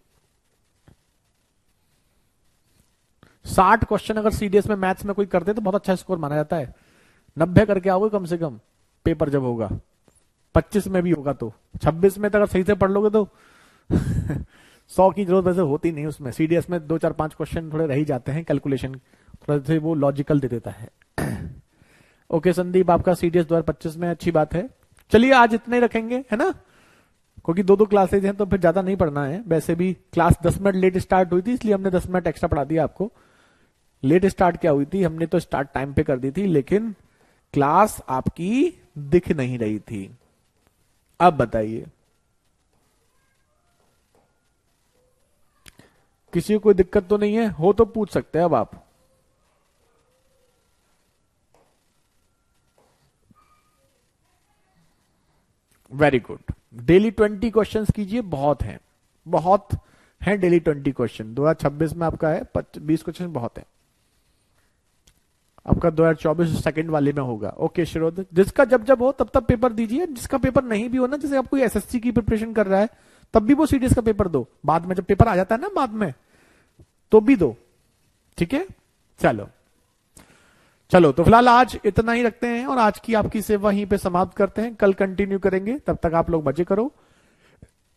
60 क्वेश्चन अगर CDS में मैथ्स में कोई करते तो बहुत अच्छा स्कोर माना जाता है। 90 करके आओगे कम से कम पेपर जब होगा। 25 में भी होगा तो 26 में तो अगर सही से पढ़ लोगे तो 100 की जरूरत वैसे होती नहीं उसमें। सीडीएस में 2 4 5 क्वेश्चन थोड़े रह ही जाते हैं, कैलकुलेशन थोड़ा से वो लॉजिकल दे देता है। ओके संदीप, आपका सीडीएस 2025 में, अच्छी बात है। चलिए आज इतने ही रखेंगे, है ना, क्योंकि 2 क्लासेज हैं तो फिर ज्यादा नहीं पढ़ना है। वैसे भी क्लास 10 मिनट लेट स्टार्ट हुई थी, इसलिए हमने 10 मिनट एक्स्ट्रा पढ़ा दिया आपको। लेट स्टार्ट क्या हुई थी, हमने तो स्टार्ट टाइम पे कर दी थी, लेकिन क्लास आपकी दिख नहीं रही थी। अब बताइए, किसी को कोई दिक्कत तो नहीं है? हो तो पूछ सकते हैं अब आप। Very good. डेली 20 क्वेश्चंस कीजिए, बहुत हैं, बहुत हैं डेली 20 क्वेश्चन। 2026 में आपका है 20 क्वेश्चन, बहुत है। आपका 2024 सेकंड वाले में होगा। ओके शिरोध, जिसका जब जब हो तब तब पेपर दीजिए। जिसका पेपर नहीं भी हो ना, जैसे आप कोई एसएससी की प्रिपरेशन कर रहा है, तब भी वो सीडीएस का पेपर दो। बाद में जब पेपर आ जाता है ना बाद में, तो भी दो, ठीक है। चलो चलो, तो फिलहाल आज इतना ही रखते हैं और आज की आपकी सेवा वहीं पे समाप्त करते हैं। कल कंटिन्यू करेंगे, तब तक आप लोग मजे करो,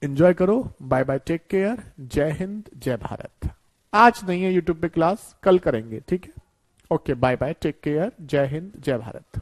एंजॉय करो। बाय बाय, टेक केयर, जय हिंद, जय भारत। आज नहीं है यूट्यूब पे क्लास, कल करेंगे, ठीक है। Okay, bye bye, take care, जय हिंद, जय भारत।